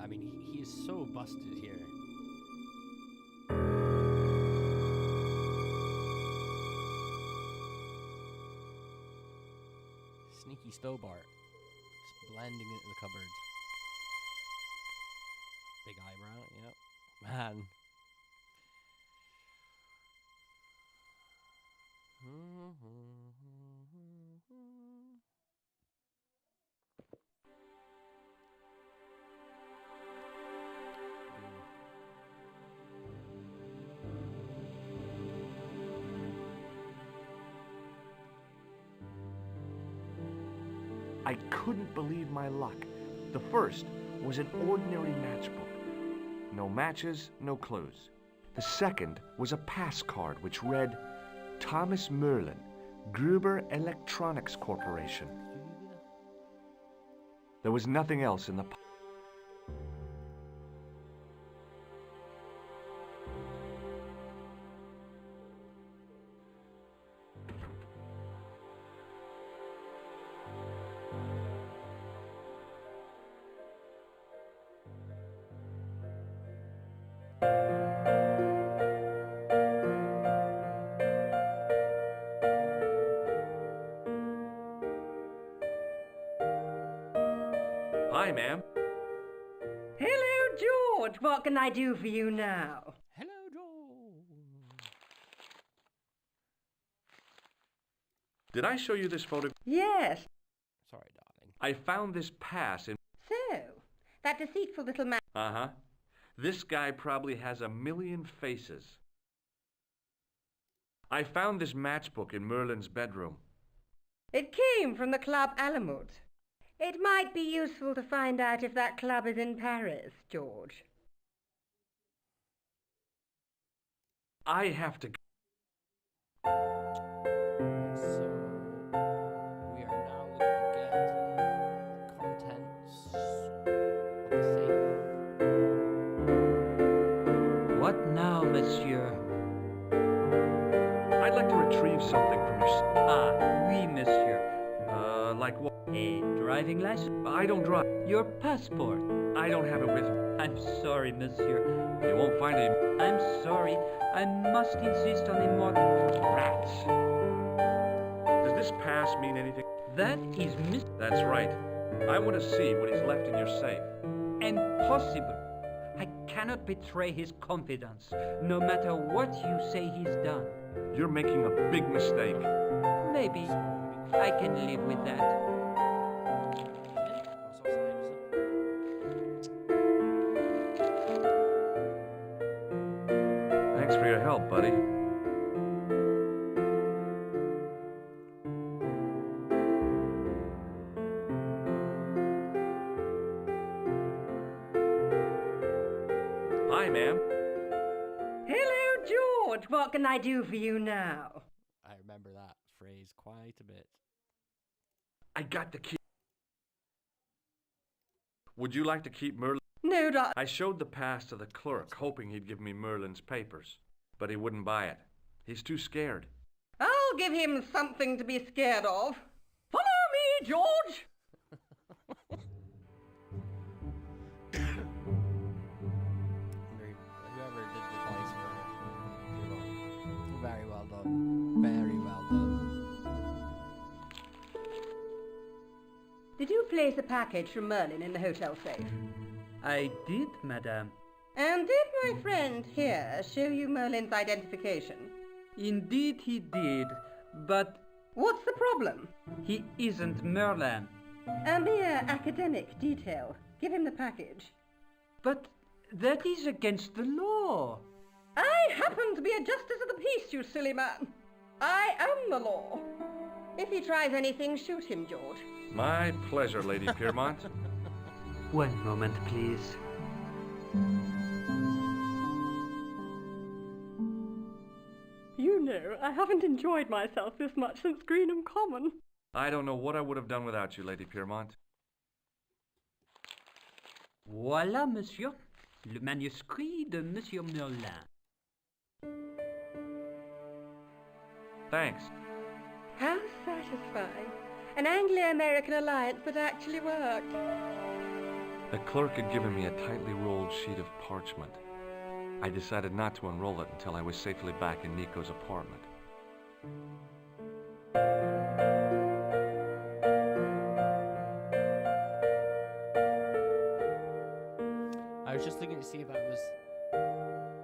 I mean, he is so busted here. Sneaky Stobart. Just blending into the cupboard. Big eyebrow, yep. Man. I couldn't believe my luck. The first was an ordinary matchbook. No matches, no clues. The second was a pass card which read, Thomas Merlin, Gruber Electronics Corporation. There was nothing else in the... Hi, ma'am. Hello, George. What can I do for you now? Hello, George. Did I show you this photo? Yes. Sorry, darling. I found this pass in... So, that deceitful little man... Uh-huh. This guy probably has 1,000,000 faces. I found this matchbook in Merlin's bedroom. It came from the Club Alamut. It might be useful to find out if that club is in Paris, George. I have to... So, we are now looking to get the contents of the safe. What now, monsieur? I'd like to retrieve something from your... Ah, oui, monsieur. Like what? A driving license? I don't drive. Your passport? I don't have it with me. I'm sorry, monsieur. You won't find it. I'm sorry. I must insist on a model. Rats. Does this pass mean anything? That is mis... That's right. I want to see what he's left in your safe. Impossible. I cannot betray his confidence, no matter what you say he's done. You're making a big mistake. Maybe I can live with that. Thanks for your help, buddy. Hi, ma'am. Hello, George. What can I do for you now? I remember that phrase quite a bit. I got the key. Would you like to keep Merlin? No, Doc. I showed the pass to the clerk, hoping he'd give me Merlin's papers. But he wouldn't buy it. He's too scared. I'll give him something to be scared of. Follow me, George! Whoever did the voice for very well done. Very well done. Did you place a package from Merlin in the hotel safe? I did, madame. And did my friend here show you Merlin's identification? Indeed he did, but What's the problem? he isn't Merlin. A mere academic detail. Give him the package. But that is against the law. I happen to be a justice of the peace, you silly man. I am the law. If he tries anything, shoot him, George. My pleasure, Lady Piermont. One moment, please. You know, I haven't enjoyed myself this much since Greenham Common. I don't know what I would have done without you, Lady Piermont. Voilà, monsieur. Le manuscrit de Monsieur Merlin. Thanks. How satisfying. An Anglo-American alliance that actually worked. The clerk had given me a tightly rolled sheet of parchment. I decided not to unroll it until I was safely back in Nico's apartment. I was just looking to see if that was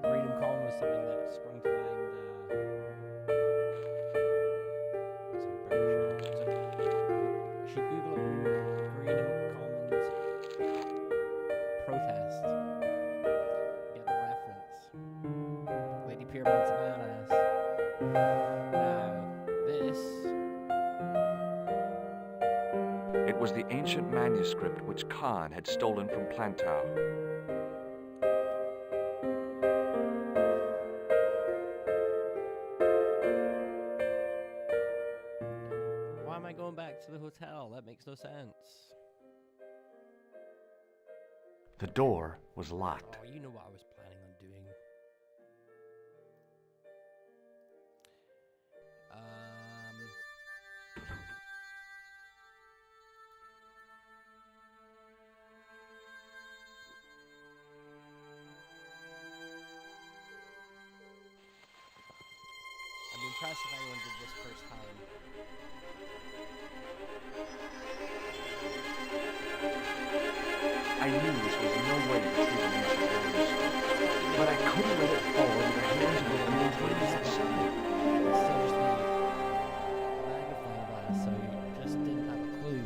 Greenham Common was something that sprung to mind. She Googled Greenham Commons protest. Get the reference. Lady Piermont's a badass. Now, this. It was the ancient manuscript which Khan had stolen from Plantow. Why am I going back to the hotel? That makes no sense. The door was locked. Oh, you know what I was planning on doing. I'd be impressed if anyone did this first time. I knew this was no way to treat an ancient manuscript, but I couldn't let it fall into the hands of the ghouls waiting outside. It's still just the magnifying glass, so you just didn't have a clue.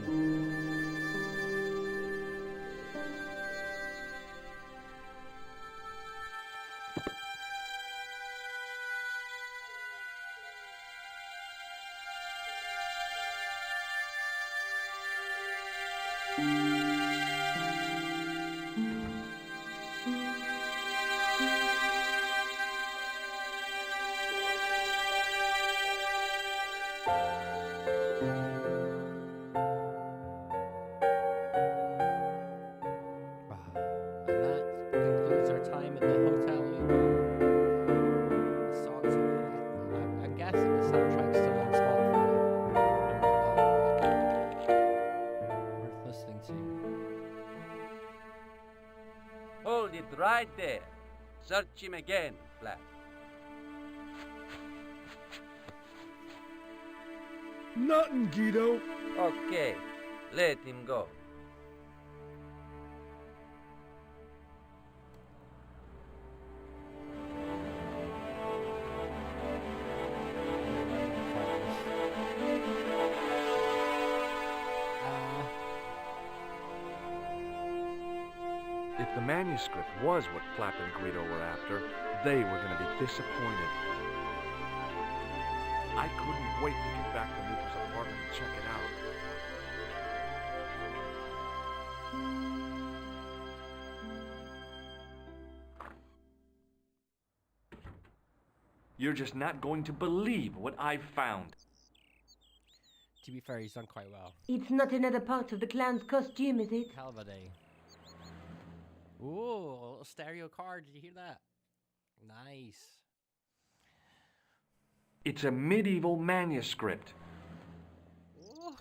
And that concludes our time at the hotel. The songs I'm guessing the soundtrack's still on Spotify. Worth listening to. Hold it right there. Search him again, Flash. Nothing, Guido. Okay, let him go. If the manuscript was what Flap and Guido were after, they were going to be disappointed. I couldn't wait to get back to Nico's apartment and check it out. You're just not going to believe what I've found. To be fair, he's done quite well. It's not another part of the clown's costume, is it? Hell of a day. Ooh, a little stereo card. Did you hear that? Nice. It's a medieval manuscript. Ooh.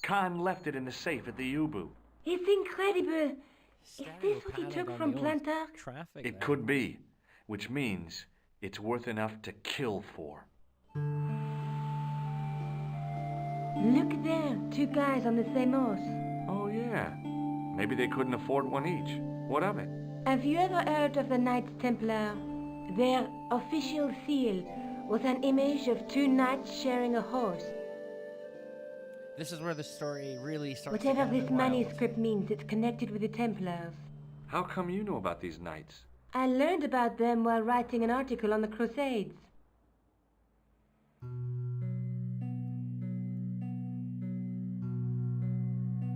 Khan left it in the safe at the U-boot. It's incredible. Is Stereo this what he panic took on from the old Plantar? Traffic. It there. could be, which means it's worth enough to kill for. Look there, two guys on the same horse. Oh, yeah. Maybe they couldn't afford one each. What of it? Have you ever heard of the Knights Templar? Their official seal was an image of two knights sharing a horse. This is where the story really starts. Whatever to get this wild. manuscript means, it's connected with the Templars. How come you know about these knights? I learned about them while writing an article on the Crusades.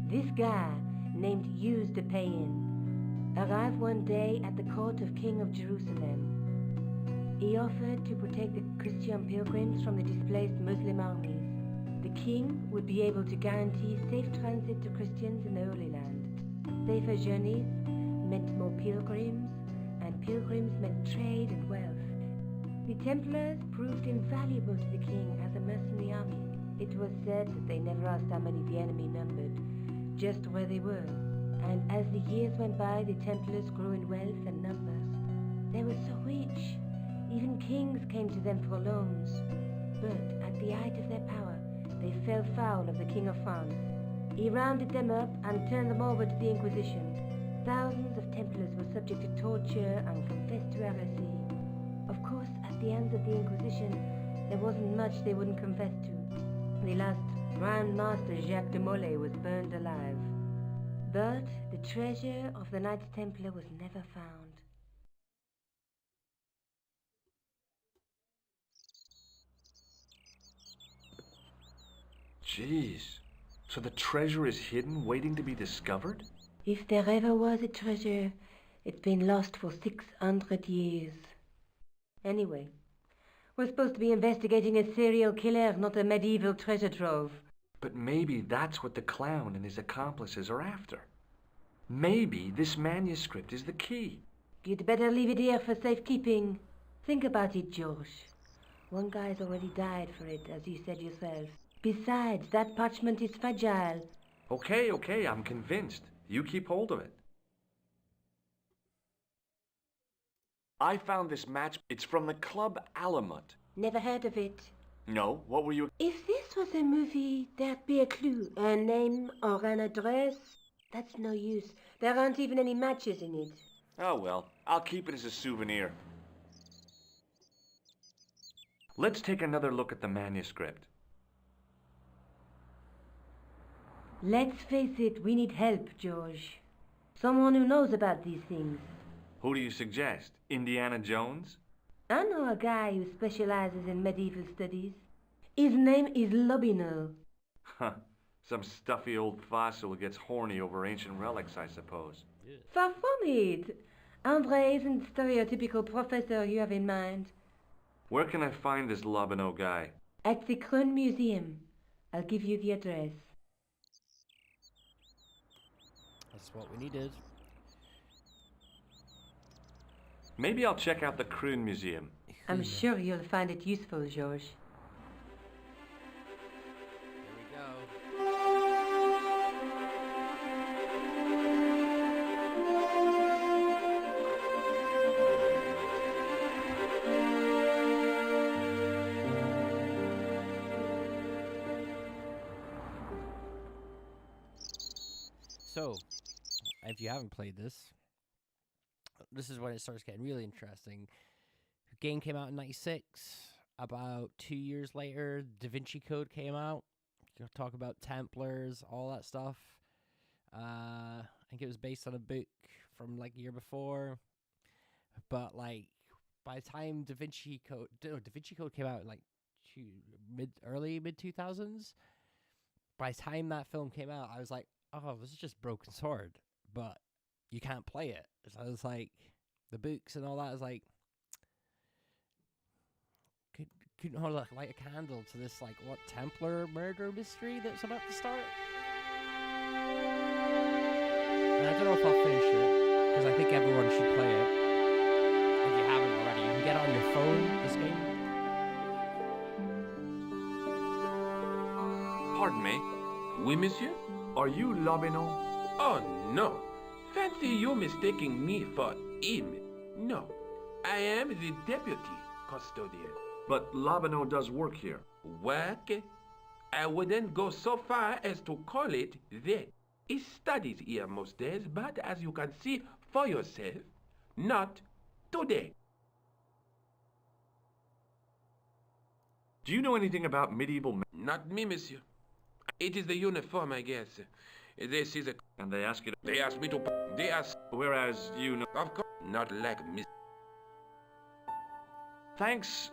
This guy, named Hughes de Payen, arrived one day at the court of King of Jerusalem. He offered to protect the Christian pilgrims from the displaced Muslim armies. The king would be able to guarantee safe transit to Christians in the Holy Land. Safer journeys meant more pilgrims, and pilgrims meant trade and wealth. The Templars proved invaluable to the king as a mercenary army. It was said that they never asked how many the enemy numbered, just where they were. And as the years went by, the Templars grew in wealth and numbers. They were so rich, even kings came to them for loans. But at the height of their power, they fell foul of the King of France. He rounded them up and turned them over to the Inquisition. Thousands of Templars were subject to torture and confessed to heresy. Of course, at the hands of the Inquisition, there wasn't much they wouldn't confess to. The last Grand Master Jacques de Molay was burned alive. But the treasure of the Knights Templar was never found. Jeez. So the treasure is hidden, waiting to be discovered? If there ever was a treasure, it's been lost for 600 years. Anyway, we're supposed to be investigating a serial killer, not a medieval treasure trove. But maybe that's what the clown and his accomplices are after. Maybe this manuscript is the key. You'd better leave it here for safekeeping. Think about it, George. One guy's already died for it, as you said yourself. Besides, that parchment is fragile. Okay, I'm convinced. You keep hold of it. I found this match. It's from the Club Alamut. Never heard of it. No, what were you... If this was a movie, there'd be a clue. A name or an address. That's no use. There aren't even any matches in it. Oh well, I'll keep it as a souvenir. Let's take another look at the manuscript. Let's face it, we need help, George. Someone who knows about these things. Who do you suggest? Indiana Jones? I know a guy who specializes in medieval studies. His name is Lobineau. Huh. Some stuffy old fossil who gets horny over ancient relics, I suppose. Far from it. Andre isn't the stereotypical professor you have in mind. Where can I find this Lobineau guy? At the Kroon Museum. I'll give you the address. That's what we needed. Maybe I'll check out the Kroon Museum. I'm sure you'll find it useful, George. Here we go. So, if you haven't played this is when it starts getting really interesting. The game came out in 96. About 2 years later, Da Vinci Code came out. Talk about Templars, all that stuff. I think it was based on a book from like a year before. But like by the time Da Vinci Code came out in like early mid 2000s. By the time that film came out, I was like, oh, this is just Broken Sword, but you can't play it. So I was like, the books and all that is like, couldn't hold light a candle to this like what Templar murder mystery that's about to start. And I don't know if I'll finish it because I think everyone should play it. If you haven't already, you can get it on your phone. This game. Pardon me. Oui, monsieur? Are you Lobineau? Oh, no. Fancy you mistaking me for him. No. I am the deputy custodian. But Lobineau does work here. Work? I wouldn't go so far as to call it that. He studies here most days, but as you can see for yourself, not today. Do you know anything about medieval men? Not me, monsieur. It is the uniform, I guess. They see the... And they ask you to... They ask me to... They ask... Whereas you know... Of course, not like me. Thanks.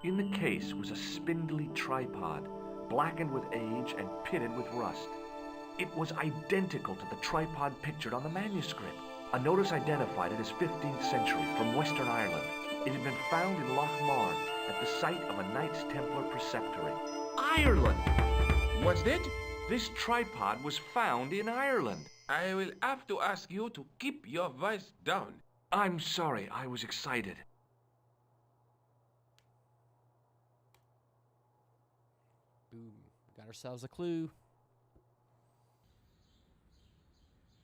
In the case was a spindly tripod, blackened with age and pitted with rust. It was identical to the tripod pictured on the manuscript. A notice identified it as 15th century from Western Ireland. It had been found in Loch Marn at the site of a Knights Templar preceptory. Ireland! What's that? This tripod was found in Ireland. I will have to ask you to keep your voice down. I'm sorry, I was excited. Boom. Got ourselves a clue.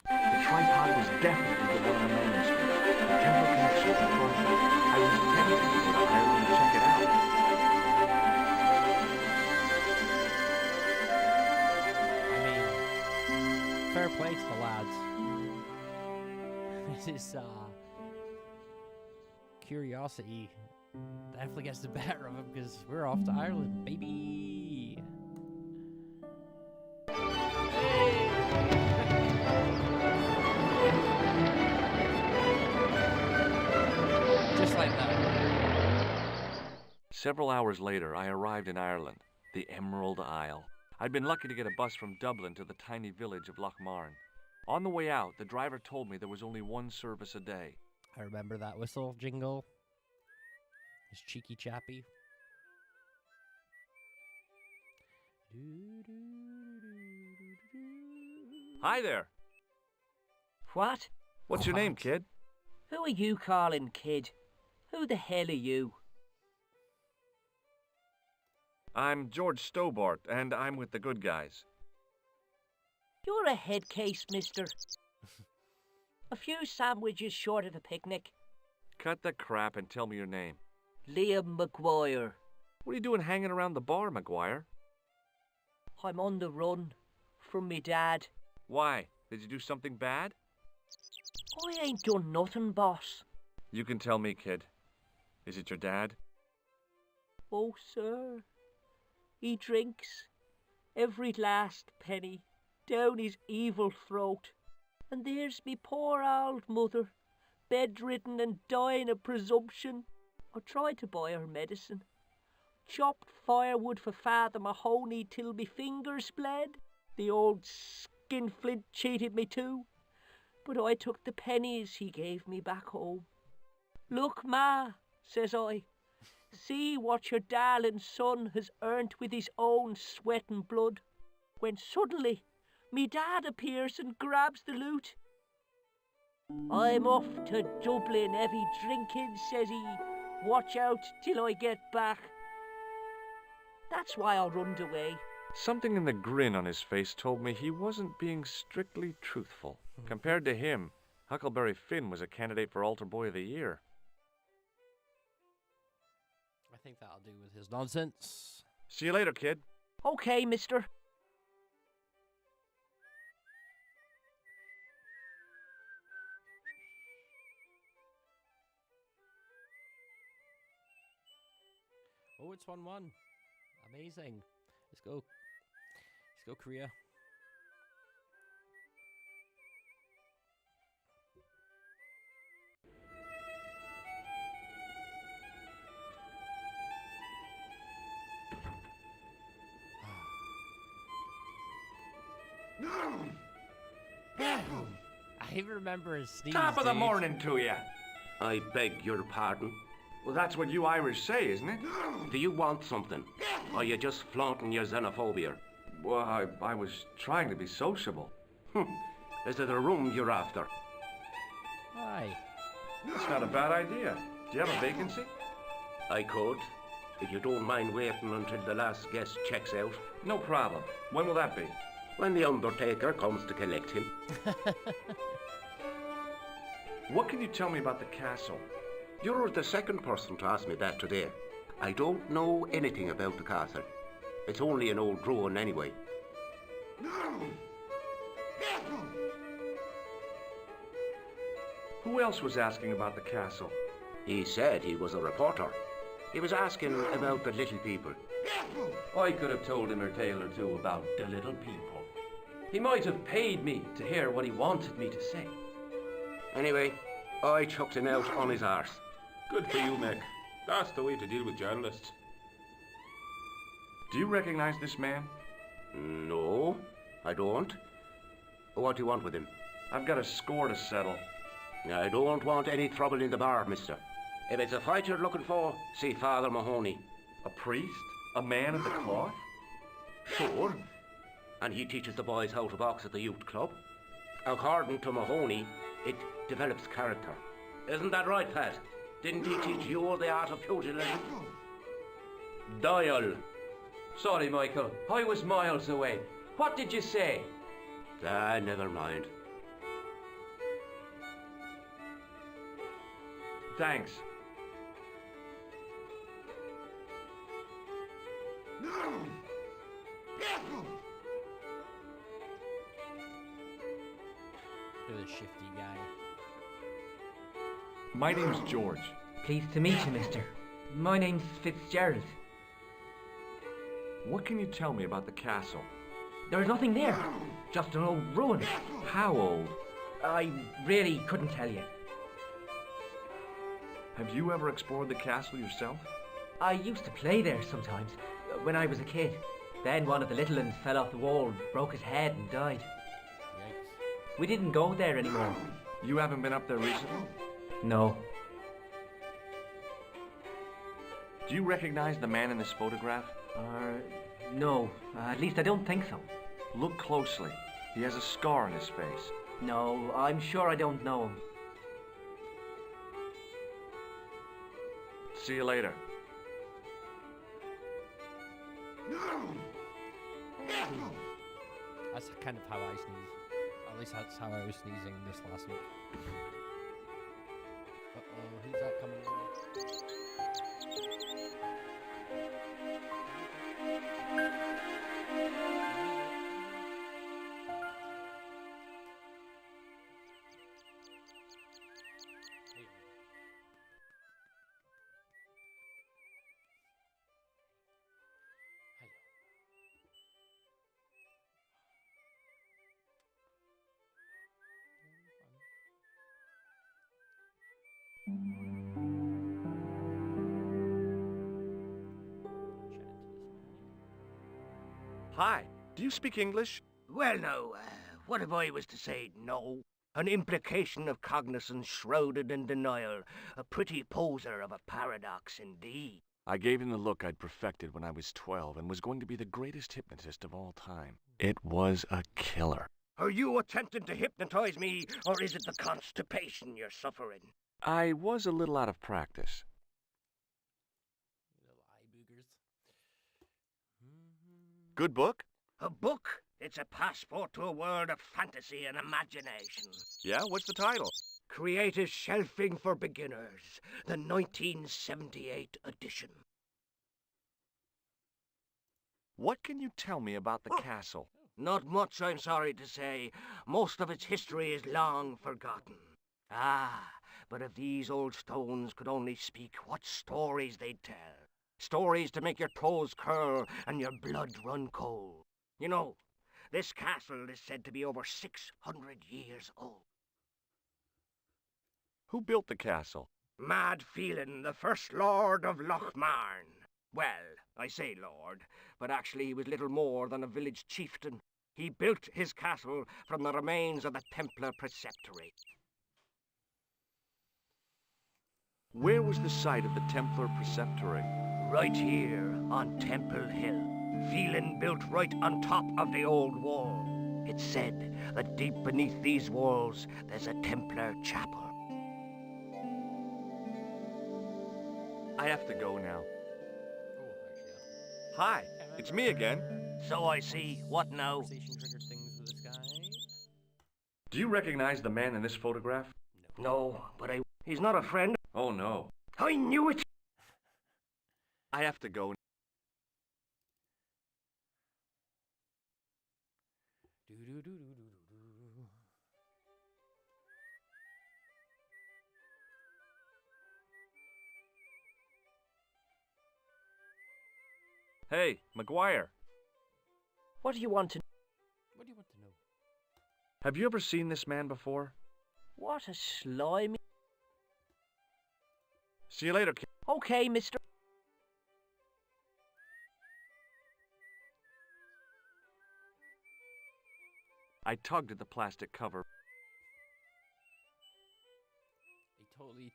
The tripod was definitely the one on the manuscript. The Templar connection confirmed it. I was tempted to go to Ireland and check it out. I mean, fair play to the lads. This is, curiosity definitely gets the better of him because we're off to Ireland, baby. Just like that. Several hours later, I arrived in Ireland, the Emerald Isle. I'd been lucky to get a bus from Dublin to the tiny village of Loch Marn. On the way out, the driver told me there was only one service a day. I remember that whistle jingle. His cheeky chappy. Hi there. What? What's your name, kid? Who are you calling kid? Who the hell are you? I'm George Stobart, and I'm with the good guys. You're a head case, mister. A few sandwiches short of a picnic. Cut the crap and tell me your name. Liam McGuire. What are you doing hanging around the bar, McGuire? I'm on the run from me dad. Why? Did you do something bad? I ain't done nothing, boss. You can tell me, kid. Is it your dad? Oh, sir. He drinks every last penny down his evil throat. And there's me poor old mother, bedridden and dying of presumption. I tried to buy her medicine. Chopped firewood for Father Mahoney till me fingers bled. The old skinflint cheated me too. But I took the pennies he gave me back home. Look, Ma, says I, see what your darling son has earned with his own sweat and blood. When suddenly, me dad appears and grabs the loot. I'm off to Dublin, heavy drinking, says he. Watch out till I get back. That's why I runned away. Something in the grin on his face told me he wasn't being strictly truthful. Compared to him, Huckleberry Finn was a candidate for Altar Boy of the Year. I think that'll do with his nonsense. See you later, kid. Okay, mister. Oh, it's 1-1. Amazing. Let's go. Let's go, Korea. I even remember his sneeze. Top of the dude. morning to you. I beg your pardon. Well, that's what you Irish say, isn't it? Do you want something? Or are you just flaunting your xenophobia? Well, I was trying to be sociable. Is it a room you're after? Hi. That's not a bad idea. Do you have a vacancy? I could, if you don't mind waiting until the last guest checks out. No problem. When will that be? When the Undertaker comes to collect him. What can you tell me about the castle? You're the second person to ask me that today. I don't know anything about the castle. It's only an old ruin anyway. Who else was asking about the castle? He said he was a reporter. He was asking about the little people. I could have told him a tale or two about the little people. He might have paid me to hear what he wanted me to say. Anyway, I chucked him out on his arse. Good for you, Meg. That's the way to deal with journalists. Do you recognize this man? No, I don't. What do you want with him? I've got a score to settle. I don't want any trouble in the bar, mister. If it's a fight you're looking for, see Father Mahoney. A priest? A man of the cloth? Sure. And he teaches the boys how to box at the youth club. According to Mahoney, it develops character. Isn't that right, Pat? Didn't he teach you the art of pugilism? Dial. Sorry, Michael. I was miles away. What did you say? Never mind. Thanks. You're the shifty guy. My name's George. Pleased to meet you, mister. My name's Fitzgerald. What can you tell me about the castle? There's nothing there. Just an old ruin. How old? I really couldn't tell you. Have you ever explored the castle yourself? I used to play there sometimes, when I was a kid. Then one of the little ones fell off the wall, broke his head and died. Yikes. We didn't go there anymore. You haven't been up there recently? No. Do you recognize the man in this photograph? No. At least I don't think so. Look closely. He has a scar on his face. No, I'm sure I don't know him. See you later. That's kind of how I sneeze. At least that's how I was sneezing this last week. Uh-oh, who's that coming Hi, do you speak English? Well, no. What if I was to say no? An implication of cognizance shrouded in denial. A pretty poser of a paradox indeed. I gave him the look I'd perfected when I was 12 and was going to be the greatest hypnotist of all time. It was a killer. Are you attempting to hypnotize me, or is it the constipation you're suffering? I was a little out of practice. Little eye boogers. Good book? A book? It's a passport to a world of fantasy and imagination. Yeah, what's the title? Creative Shelving for Beginners, the 1978 edition. What can you tell me about the castle? Not much, I'm sorry to say. Most of its history is long forgotten. But if these old stones could only speak, what stories they'd tell. Stories to make your toes curl and your blood run cold. You know, this castle is said to be over 600 years old. Who built the castle? Mad Phelan, the first Lord of Lochmarn. Well, I say lord, but actually he was little more than a village chieftain. He built his castle from the remains of the Templar preceptory. Where was the site of the Templar preceptory? Right here on Temple Hill. Phelan built right on top of the old wall. It's said that deep beneath these walls there's a Templar chapel. I have to go now. Oh, actually, Hi, it's me again. So I see. What now? conversation triggered things with this guy. Do you recognize the man in this photograph? No, but he's not a friend. Oh no. I knew it! I have to go. Hey, McGuire. What do you want to... What do you want to know? Have you ever seen this man before? What a slimy... See you later, kid. Okay, mister. I tugged at the plastic cover.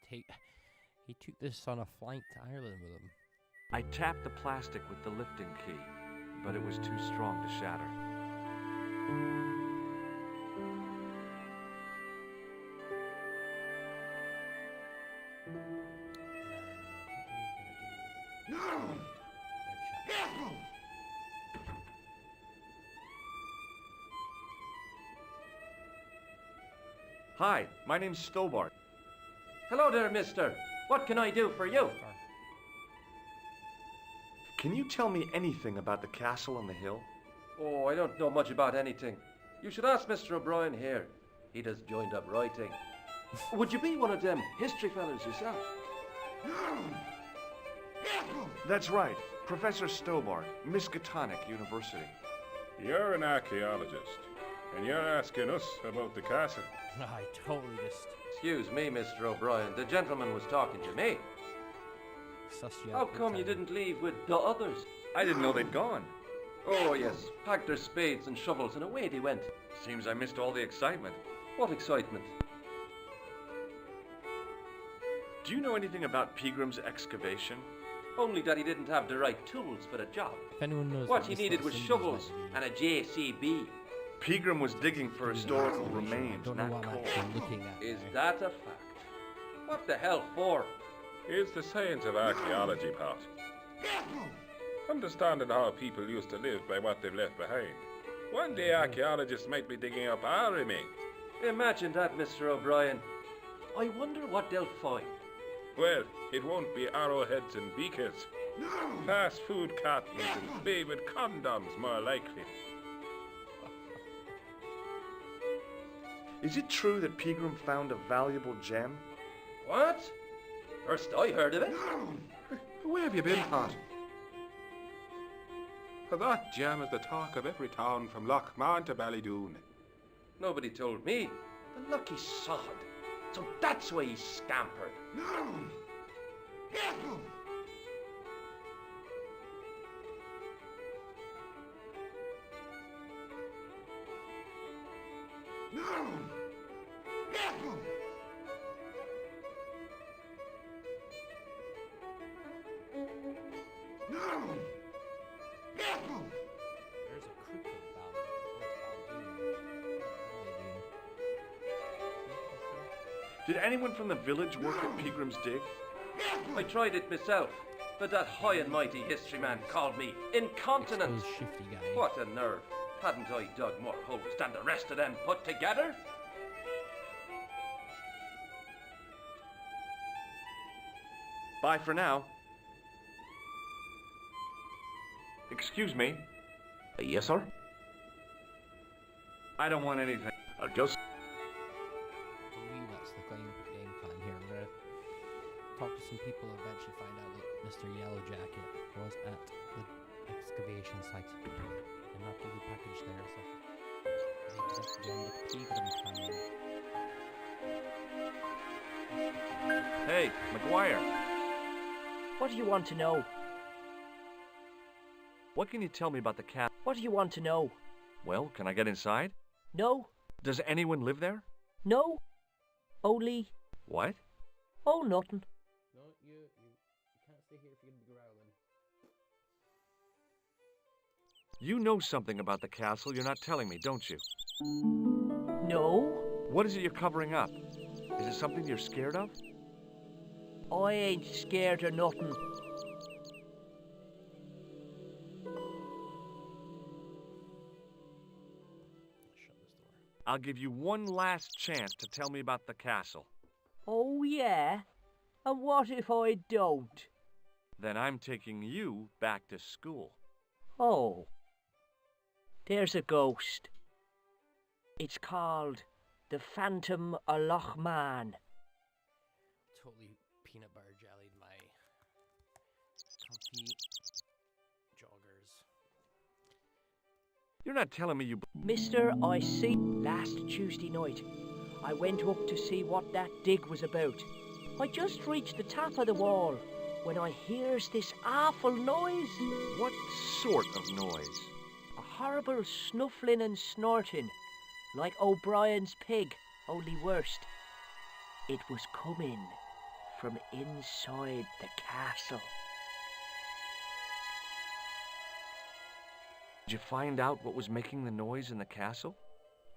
He took this on a flight to Ireland with him. I tapped the plastic with the lifting key, but it was too strong to shatter. Hi, my name's Stobart. Hello there, mister. What can I do for you? Can you tell me anything about the castle on the hill? Oh, I don't know much about anything. You should ask Mr. O'Brien here. He does joined up writing. Would you be one of them history fellas yourself? That's right, Professor Stobart, Miskatonic University. You're an archaeologist, and you're asking us about the castle. I totally just... Excuse me, Mr. O'Brien. The gentleman was talking to me. How come you didn't leave with the others? I didn't know they'd gone. Oh, yes. Packed their spades and shovels and away they went. Seems I missed all the excitement. What excitement? Do you know anything about Pegram's excavation? Only that he didn't have the right tools for the job. If anyone knows what he needed was shovels and a JCB. Pegram was digging for historical remains, not coal. Is that a fact? What the hell for? It's the science of archaeology, Pat. Understanding how people used to live by what they've left behind. One day archaeologists might be digging up our remains. Imagine that, Mr. O'Brien. I wonder what they'll find. Well, it won't be arrowheads and beakers. Fast food cartons and favorite condoms, more likely. Is it true that Pegram found a valuable gem? What? First I heard of it. Where have you been, Pat? That gem is the talk of every town from Lochmahon to Ballydoon. Nobody told me. The lucky sod. So that's why he scampered. Did anyone from the village work at Pegram's dig? I tried it myself, but that high and mighty history man called me incontinent. Shifty guy. What a nerve. Hadn't I dug more holes than the rest of them put together? Bye for now. Excuse me. Yes, sir? I don't want anything. I'll just... I believe that's the game plan here. I'm going to talk to some people and eventually find out that Mr. Yellow Jacket was at the excavation site and not really packaged there, so the exact gem that Pegram found. Hey, McGuire. What do you want to know? What can you tell me about the cat? What do you want to know? Well, can I get inside? No. Does anyone live there? No. Only... What? Oh, nothing. No, you can't stay here if you're going to be growling. You know something about the castle you're not telling me, don't you? No. What is it you're covering up? Is it something you're scared of? I ain't scared of nothing. I'll give you one last chance to tell me about the castle. Oh, yeah? And what if I don't? Then I'm taking you back to school. Oh. There's a ghost. It's called the Phantom of Loch Man. Totally peanut butter jellied my comfy joggers. You're not telling me you... Mister, I see last Tuesday night. I went up to see what that dig was about. I just reached the top of the wall when I hears this awful noise. What sort of noise? A horrible snuffling and snorting, like O'Brien's pig, only worst. It was coming from inside the castle. Did you find out what was making the noise in the castle?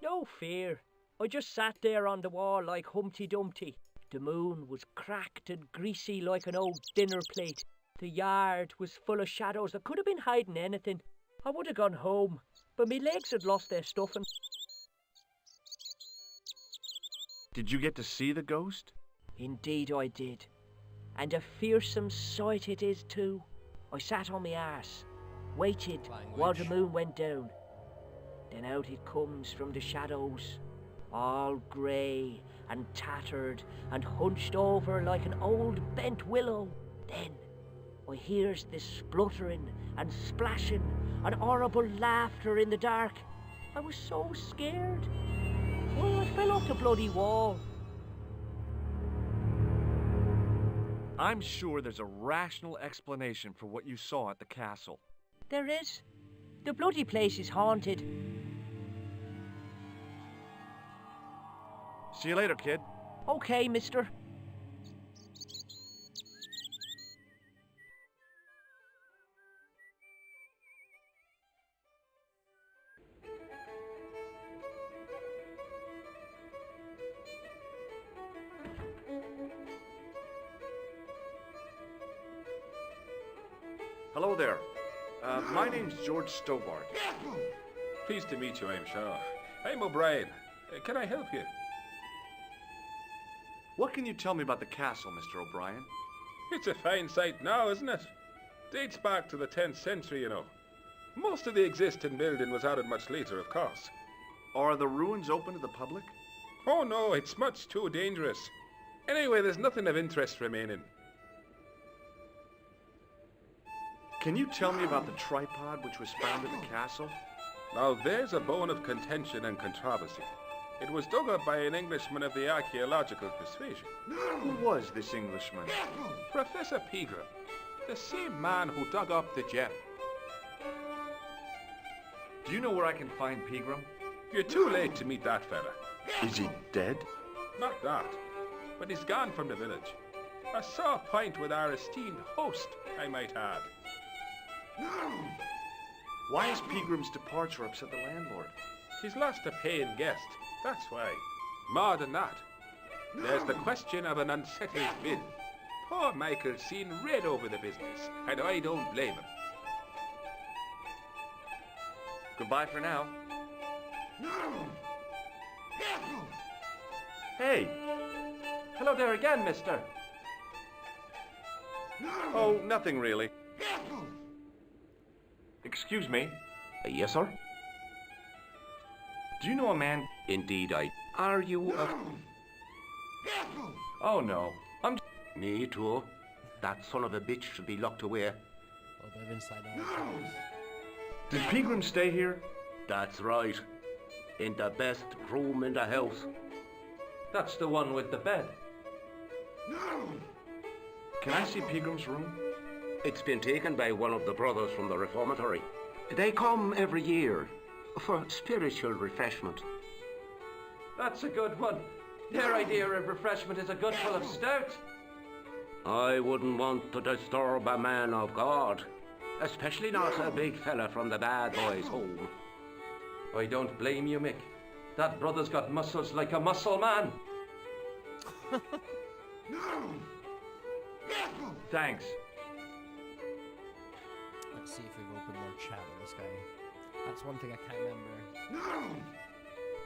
No fear. I just sat there on the wall like Humpty Dumpty. The moon was cracked and greasy like an old dinner plate. The yard was full of shadows. I could have been hiding anything. I would have gone home, but my legs had lost their stuffing. Did you get to see the ghost? Indeed I did. And a fearsome sight it is too. I sat on my arse, waited while the moon went down. Then out it comes from the shadows, all grey and tattered and hunched over like an old bent willow. Then I hears this spluttering and splashing and horrible laughter in the dark. I was so scared. Oh, I fell off the bloody wall. I'm sure there's a rational explanation for what you saw at the castle. There is. The bloody place is haunted. See you later, kid. Okay, mister. Hello there. My name's George Stobart. Pleased to meet you, I'm sure. I'm O'Brien. Can I help you? What can you tell me about the castle, Mr. O'Brien? It's a fine site now, isn't it? Dates back to the 10th century, you know. Most of the existing building was added much later, of course. Are the ruins open to the public? Oh no, it's much too dangerous. Anyway, there's nothing of interest remaining. Can you tell me about the tripod which was found at the castle? Now there's a bone of contention and controversy. It was dug up by an Englishman of the archaeological persuasion. Who was this Englishman? Professor Pegram, the same man who dug up the gem. Do you know where I can find Pegram? You're too late to meet that fella. Is he dead? Not that, but he's gone from the village. A sore point with our esteemed host, I might add. Why is Pegram's departure upset the landlord? He's lost a paying guest, that's why. More than that, there's the question of an unsettled bill. Poor Michael's seen red over the business, and I don't blame him. Goodbye for now. Hey! Hello there again, mister. Oh, nothing really. Excuse me. Yes, sir? Do you know a man? Indeed, I... Are you a... Oh, no. Me too. That son of a bitch should be locked away. Well, they're inside out. Did Pegram stay here? That's right. In the best room in the house. That's the one with the bed. Can I see Pegram's room? It's been taken by one of the brothers from the reformatory. They come every year for spiritual refreshment. That's a good one. Their idea of refreshment is a good full of stout. I wouldn't want to disturb a man of God, especially not a big fella from the bad boys' home. I don't blame you, Mick. That brother's got muscles like a muscle man. Thanks. Let's see if we've opened more chat with this guy. That's one thing I can't remember.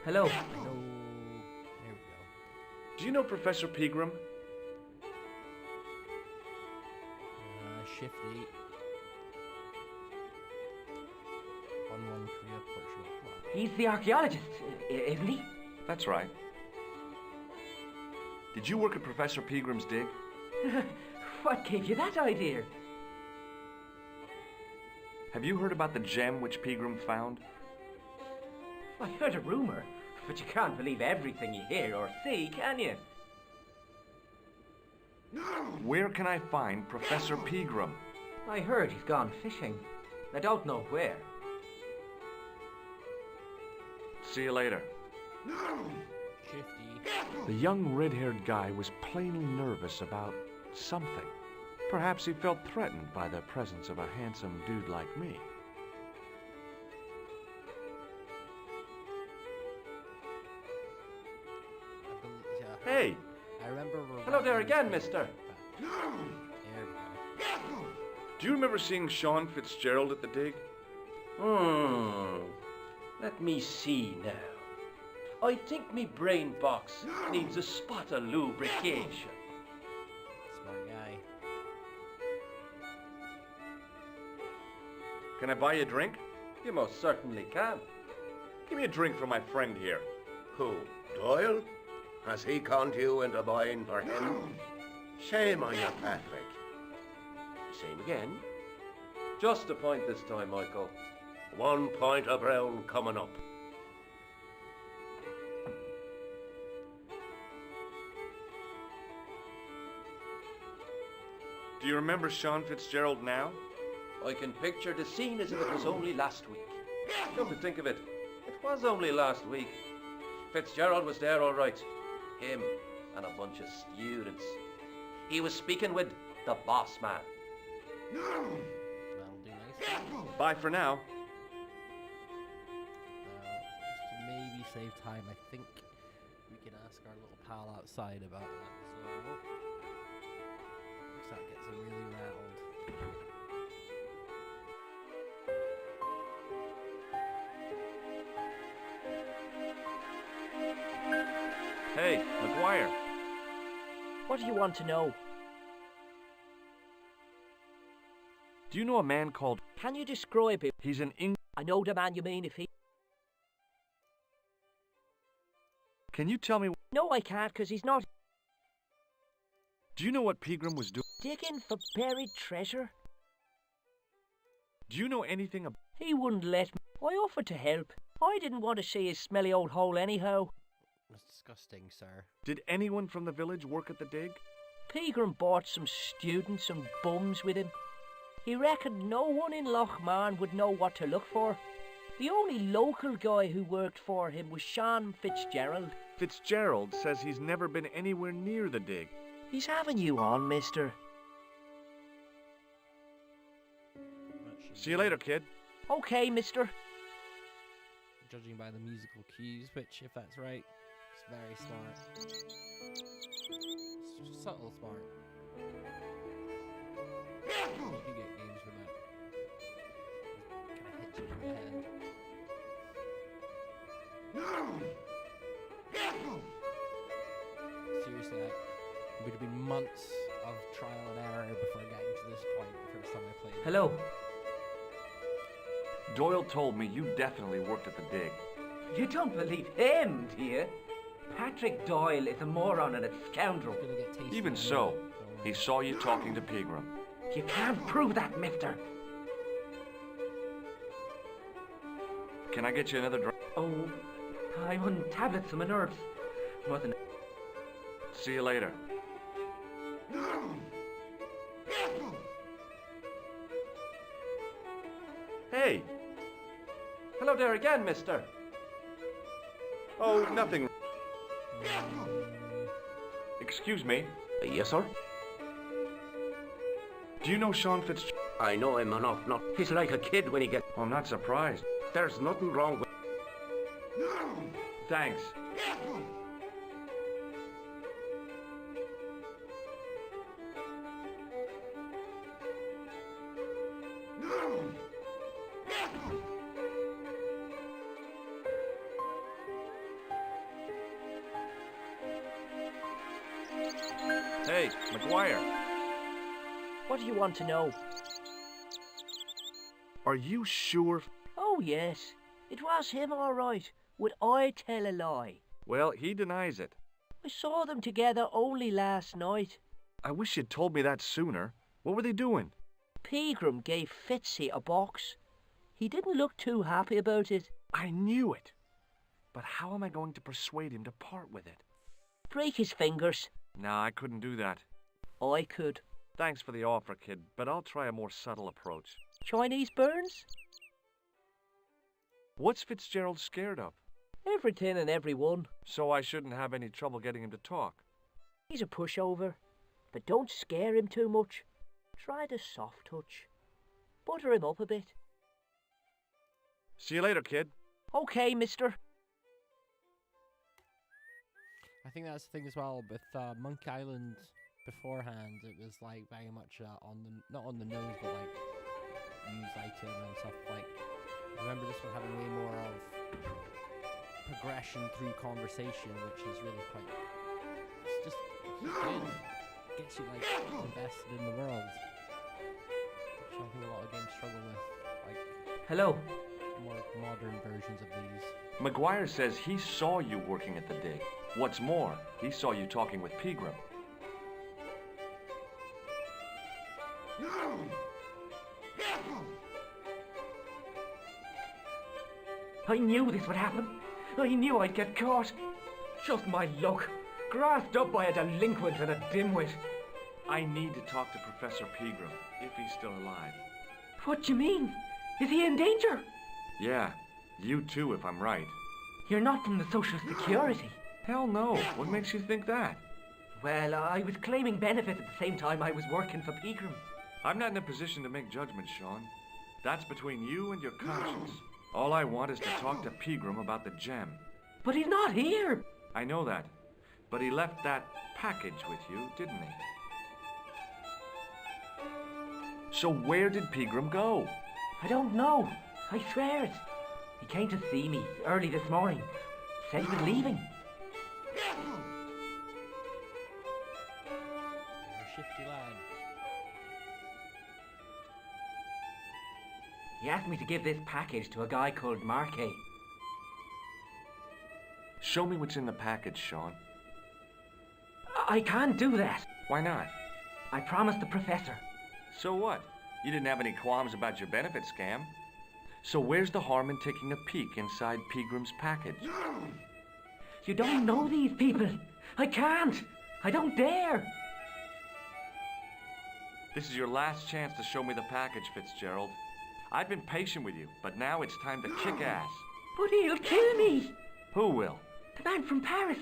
Hello. Hello. There we go. Do you know Professor Pegram? Shifty. 1-1 Korea, Portugal. Wow. He's the archaeologist, isn't he? That's right. Did you work at Professor Pegram's dig? What gave you that idea? Have you heard about the gem which Pegram found? I heard a rumor, but you can't believe everything you hear or see, can you? Where can I find Professor Pegram? I heard he's gone fishing. I don't know where. See you later. Shifty. The young red-haired guy was plainly nervous about something. Perhaps he felt threatened by the presence of a handsome dude like me. Hey! I remember. Hello there again, mister. There we go. Do you remember seeing Sean Fitzgerald at the dig? Let me see now. I think me brain box needs a spot of lubrication. Smart guy. Can I buy you a drink? You most certainly can. Give me a drink for my friend here. Who? Doyle? Has he conned you into buying for him? Shame on you, Patrick. Same again. Just a point this time, Michael. 1 point of brown coming up. Do you remember Sean Fitzgerald now? I can picture the scene as if it was only last week. Come to think of it, it was only last week. Fitzgerald was there all right. Him and a bunch of students. He was speaking with the boss man. That'll do nice. Bye for now. Just to maybe save time, I think we can ask our little pal outside about that as well. Because that gets him really rattled. Hey, McGuire. What do you want to know? Do you know a man called... Can you describe him? He's an English... I know the man you mean if he... Can you tell me... No, I can't, because he's not... Do you know what Pegram was doing? Digging for buried treasure? Do you know anything about... He wouldn't let me. I offered to help. I didn't want to see his smelly old hole anyhow. That's disgusting, sir. Did anyone from the village work at the dig? Pegram bought some students and bums with him. He reckoned no one in Lochmarn would know what to look for. The only local guy who worked for him was Sean Fitzgerald. Fitzgerald says he's never been anywhere near the dig. He's having you on, mister. See you later, kid. Okay, mister. Judging by the musical cues, which, if that's right, is very smart. It's subtle smart. You can get games with that. Kind of hits you in the head. Seriously, it would have been months of trial and error before getting to this point the first time I played it. Hello. Doyle told me you definitely worked at the dig. You don't believe him, do you? Patrick Doyle is a moron and a scoundrel. Even so, he saw you talking to Pegram. You can't prove that, mister. Can I get you another drink? Oh, I'm on tablets for my nerves. More than... See you later. Hey! Hello there again, mister. Oh, nothing. Excuse me. Yes, sir? Do you know Sean Fitzgerald? I know him enough not... He's like a kid when he gets... I'm not surprised. There's nothing wrong with... Thanks. Hey, McGuire. What do you want to know? Are you sure? Oh, yes. It was him, all right. Would I tell a lie? Well, he denies it. I saw them together only last night. I wish you'd told me that sooner. What were they doing? Pegram gave Fitzy a box. He didn't look too happy about it. I knew it. But how am I going to persuade him to part with it? Break his fingers. Nah, I couldn't do that. I could. Thanks for the offer, kid, but I'll try a more subtle approach. Chinese burns? What's Fitzgerald scared of? Everything and everyone. So I shouldn't have any trouble getting him to talk. He's a pushover. But don't scare him too much. Try the soft touch. Butter him up a bit. See you later, kid. Okay, mister. I think that's the thing as well with Monkey Island beforehand. It was like very much on the not on the nose, but like news item and stuff. Like I remember this one having way more of progression through conversation, which is really quite. It's just good. Gets you like invested in the world, which I think a lot of games struggle with. Like hello. More modern versions of these. McGuire says he saw you working at the dig. What's more, he saw you talking with Pegram. I knew this would happen. I knew I'd get caught. Just my luck. Grasped up by a delinquent and a dimwit. I need to talk to Professor Pegram, if he's still alive. What do you mean? Is he in danger? Yeah, you too, if I'm right. You're not from the Social Security. Hell no. What makes you think that? Well, I was claiming benefit at the same time I was working for Pegram. I'm not in a position to make judgments, Sean. That's between you and your conscience. All I want is to talk to Pegram about the gem. But he's not here. I know that. But he left that package with you, didn't he? So where did Pegram go? I don't know. I swear it. He came to see me early this morning. Said he was leaving. You're a shifty lad. He asked me to give this package to a guy called Marquet. Show me what's in the package, Sean. I can't do that. Why not? I promised the professor. So what? You didn't have any qualms about your benefit scam. So where's the harm in taking a peek inside Pegram's package? You don't know these people. I can't. I don't dare. This is your last chance to show me the package, Fitzgerald. I've been patient with you, but now it's time to kick ass. But he'll kill me. Who will? The man from Paris.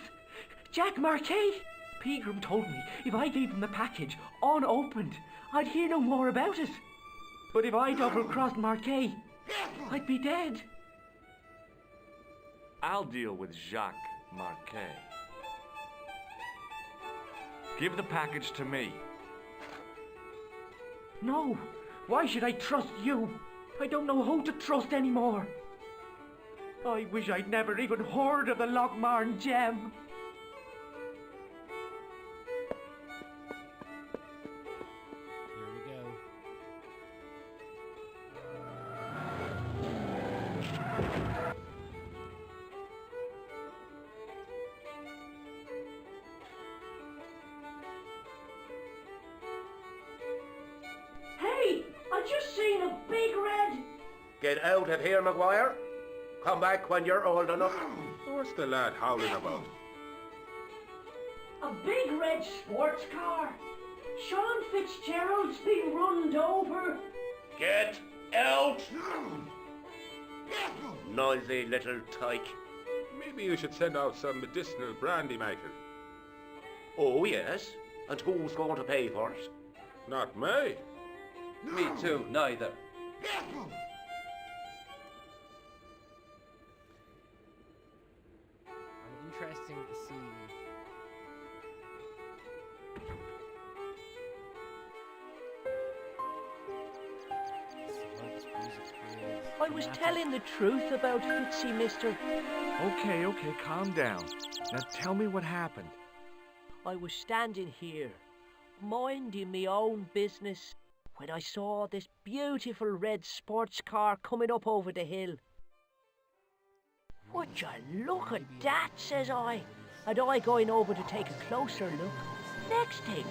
Jack Marquet. Pegram told me if I gave him the package unopened, I'd hear no more about it. But if I double-crossed Marquet, I'd be dead. I'll deal with Jacques Marquet. Give the package to me. No. Why should I trust you? I don't know who to trust anymore. I wish I'd never even heard of the Lochmarn gem. Here we go. Hey! I just seen a big red... Get out of here, McGuire. Come back when you're old enough. What's the lad howling about? A big red sports car. Sean Fitzgerald's been runned over. Get out! Noisy little tyke. Maybe you should send out some medicinal brandy, Michael. Oh, yes? And who's going to pay for it? Not me. Me too, neither. Interesting to see. I was telling the truth about Fitzy, mister. Okay, calm down. Now tell me what happened. I was standing here, minding me own business, when I saw this beautiful red sports car coming up over the hill. Would you look at that, says I, and I going over to take a closer look. Next thing,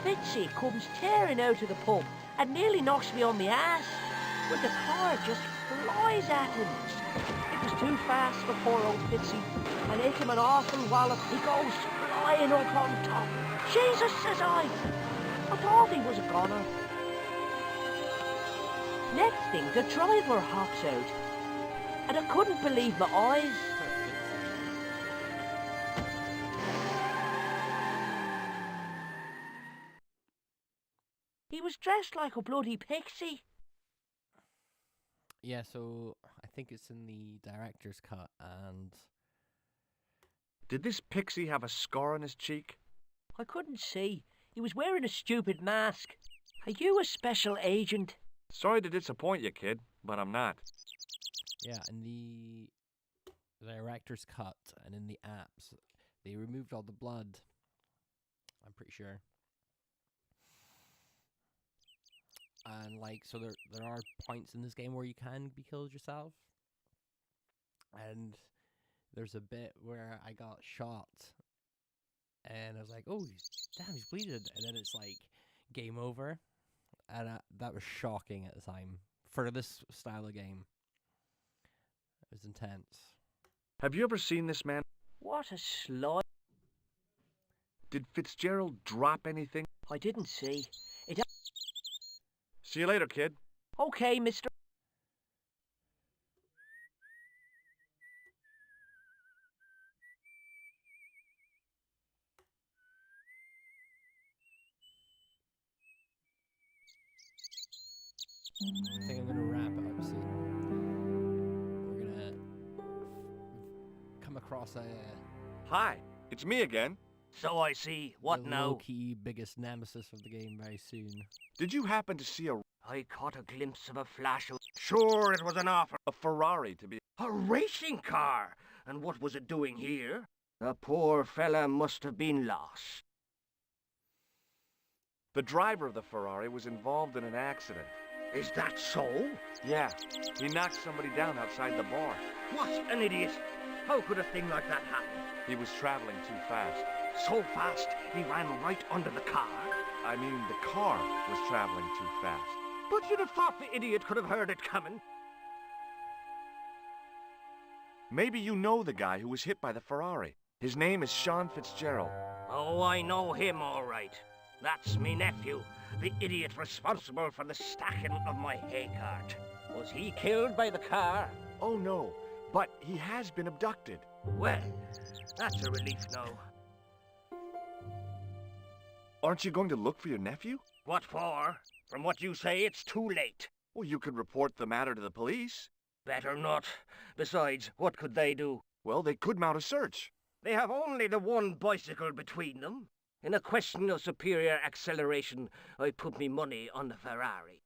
Fitzy comes tearing out of the pub and nearly knocks me on my ass, but the car just flies at him. It was too fast for poor old Fitzy, and hit him an awful wallop. He goes flying up on top. Jesus, says I thought he was a goner. Next thing, the driver hops out, and I couldn't believe my eyes. He was dressed like a bloody pixie. Yeah, so I think it's in the director's cut, and Did this pixie have a scar on his cheek? I couldn't see. He was wearing a stupid mask. Are you a special agent? Sorry to disappoint you, kid, but I'm not. yeah, in the director's cut and in the apps, they removed all the blood. I'm pretty sure. And like, so there are points in this game where you can be killed yourself. And there's a bit where I got shot, and I was like, "Oh, damn, he's bleeding!" And then it's like game over, and that was shocking at the time for this style of game. It was intense. Have you ever seen this man? What a slide. Did Fitzgerald drop anything? I didn't see. It. See you later, kid. Okay, mister. I think I'm gonna wrap it up soon. We're gonna come across a Hi, it's me again. So I see. What the now? low-key biggest nemesis of the game very soon. Did you happen to see I caught a glimpse of a flash of... Sure, it was an offer. a Ferrari to be... A racing car! And what was it doing here? The poor fella must have been lost. The driver of the Ferrari was involved in an accident. Is that so? Yeah, he knocked somebody down outside the bar. What an idiot! How could a thing like that happen? He was traveling too fast. So fast, he ran right under the car. I mean, the car was traveling too fast. But you'd have thought the idiot could have heard it coming. Maybe you know the guy who was hit by the Ferrari. His name is Sean Fitzgerald. Oh, I know him all right. That's me nephew, the idiot responsible for the stacking of my hay cart. Was he killed by the car? Oh no, but he has been abducted. Well, that's a relief now. Aren't you going to look for your nephew? What for? From what you say, it's too late. Well, you could report the matter to the police. Better not. Besides, what could they do? Well, they could mount a search. They have only the one bicycle between them. In a question of superior acceleration, I put me money on the Ferrari.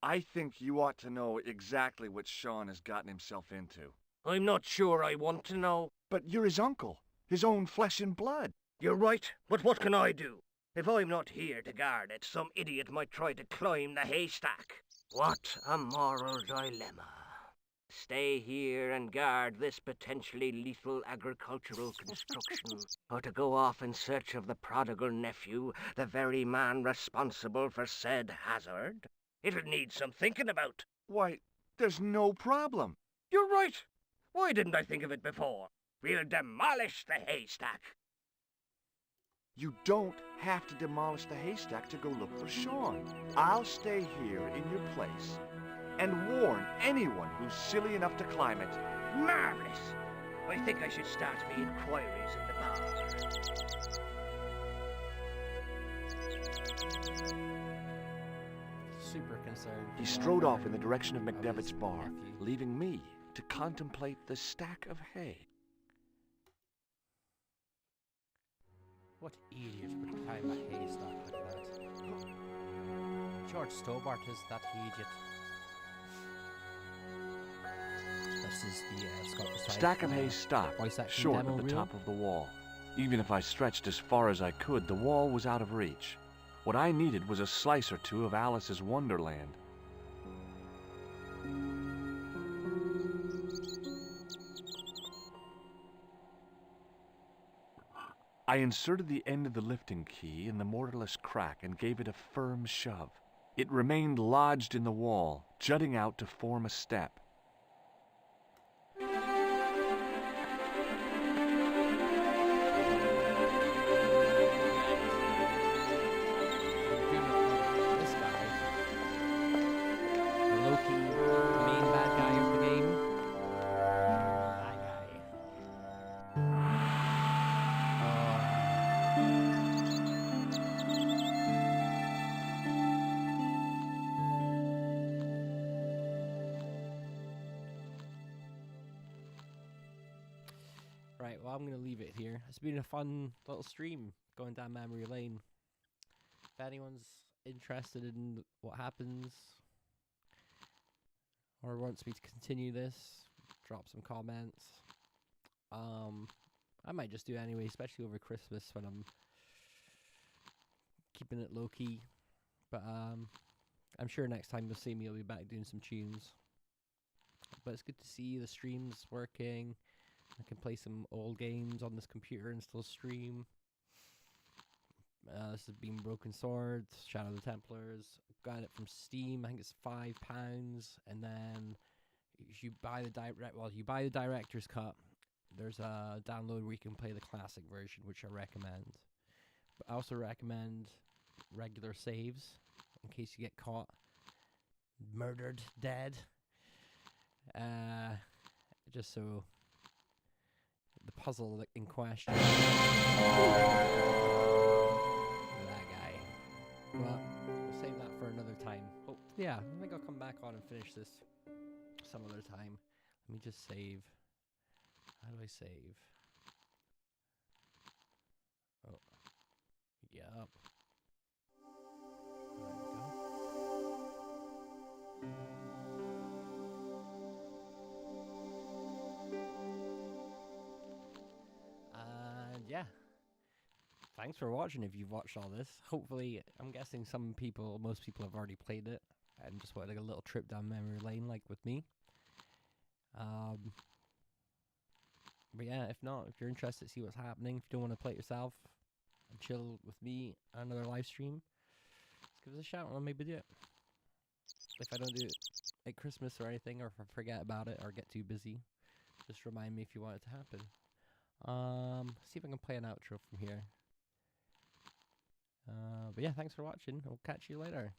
I think you ought to know exactly what Sean has gotten himself into. I'm not sure I want to know. But you're his uncle, his own flesh and blood. You're right, but what can I do? If I'm not here to guard it, some idiot might try to climb the haystack. What a moral dilemma. Stay here and guard this potentially lethal agricultural construction, or to go off in search of the prodigal nephew, the very man responsible for said hazard? It'll need some thinking about. Why, there's no problem. You're right. Why didn't I think of it before? We'll demolish the haystack. You don't have to demolish the haystack to go look for Sean. I'll stay here in your place and warn anyone who's silly enough to climb it. Marvelous! I think I should start me inquiries in the bar. Super concerned. He strode off in the direction of McDevitt's bar, leaving me to contemplate the stack of hay. What idiot would climb a haystack like that? George Stobart is that idiot. This is the Scottish Stack of hay stopped, short of the top of the wall. Even if I stretched as far as I could, the wall was out of reach. What I needed was a slice or two of Alice's Wonderland. I inserted the end of the lifting key in the mortarless crack and gave it a firm shove. It remained lodged in the wall, jutting out to form a step. This guy, Loki, main bad guy of the game. That guy. Right, well, I'm going to leave it here. It's been a fun little stream going down memory lane. If anyone's interested in what happens or wants me to continue this, drop some comments. I might just do it anyway, especially over Christmas when I'm keeping it low-key. But I'm sure next time you'll see me, I'll be back doing some tunes. But it's good to see the streams working. I can play some old games on this computer and still stream. This has been Broken Swords, Shadow of the Templars. Got it from Steam. I think it's £5, and then if you buy the director's cut, there's a download where you can play the classic version, which I recommend. But I also recommend regular saves in case you get caught, murdered, dead. Just so the puzzle in question. That guy. Well, we'll save that for another time. Oh, yeah, I think I'll come back on and finish this some other time. Let me just save. How do I save? Oh. Yup. There we go. And yeah. Thanks for watching if you've watched all this. Hopefully, I'm guessing most people have already played it and just wanted like a little trip down memory lane like with me. But yeah, if not, if you're interested to see what's happening, if you don't want to play it yourself and chill with me on another live stream, just give us a shout and I'll maybe do it. If I don't do it at Christmas or anything, or if I forget about it or get too busy, just remind me if you want it to happen. See if I can play an outro from here. But yeah, thanks for watching. I'll catch you later.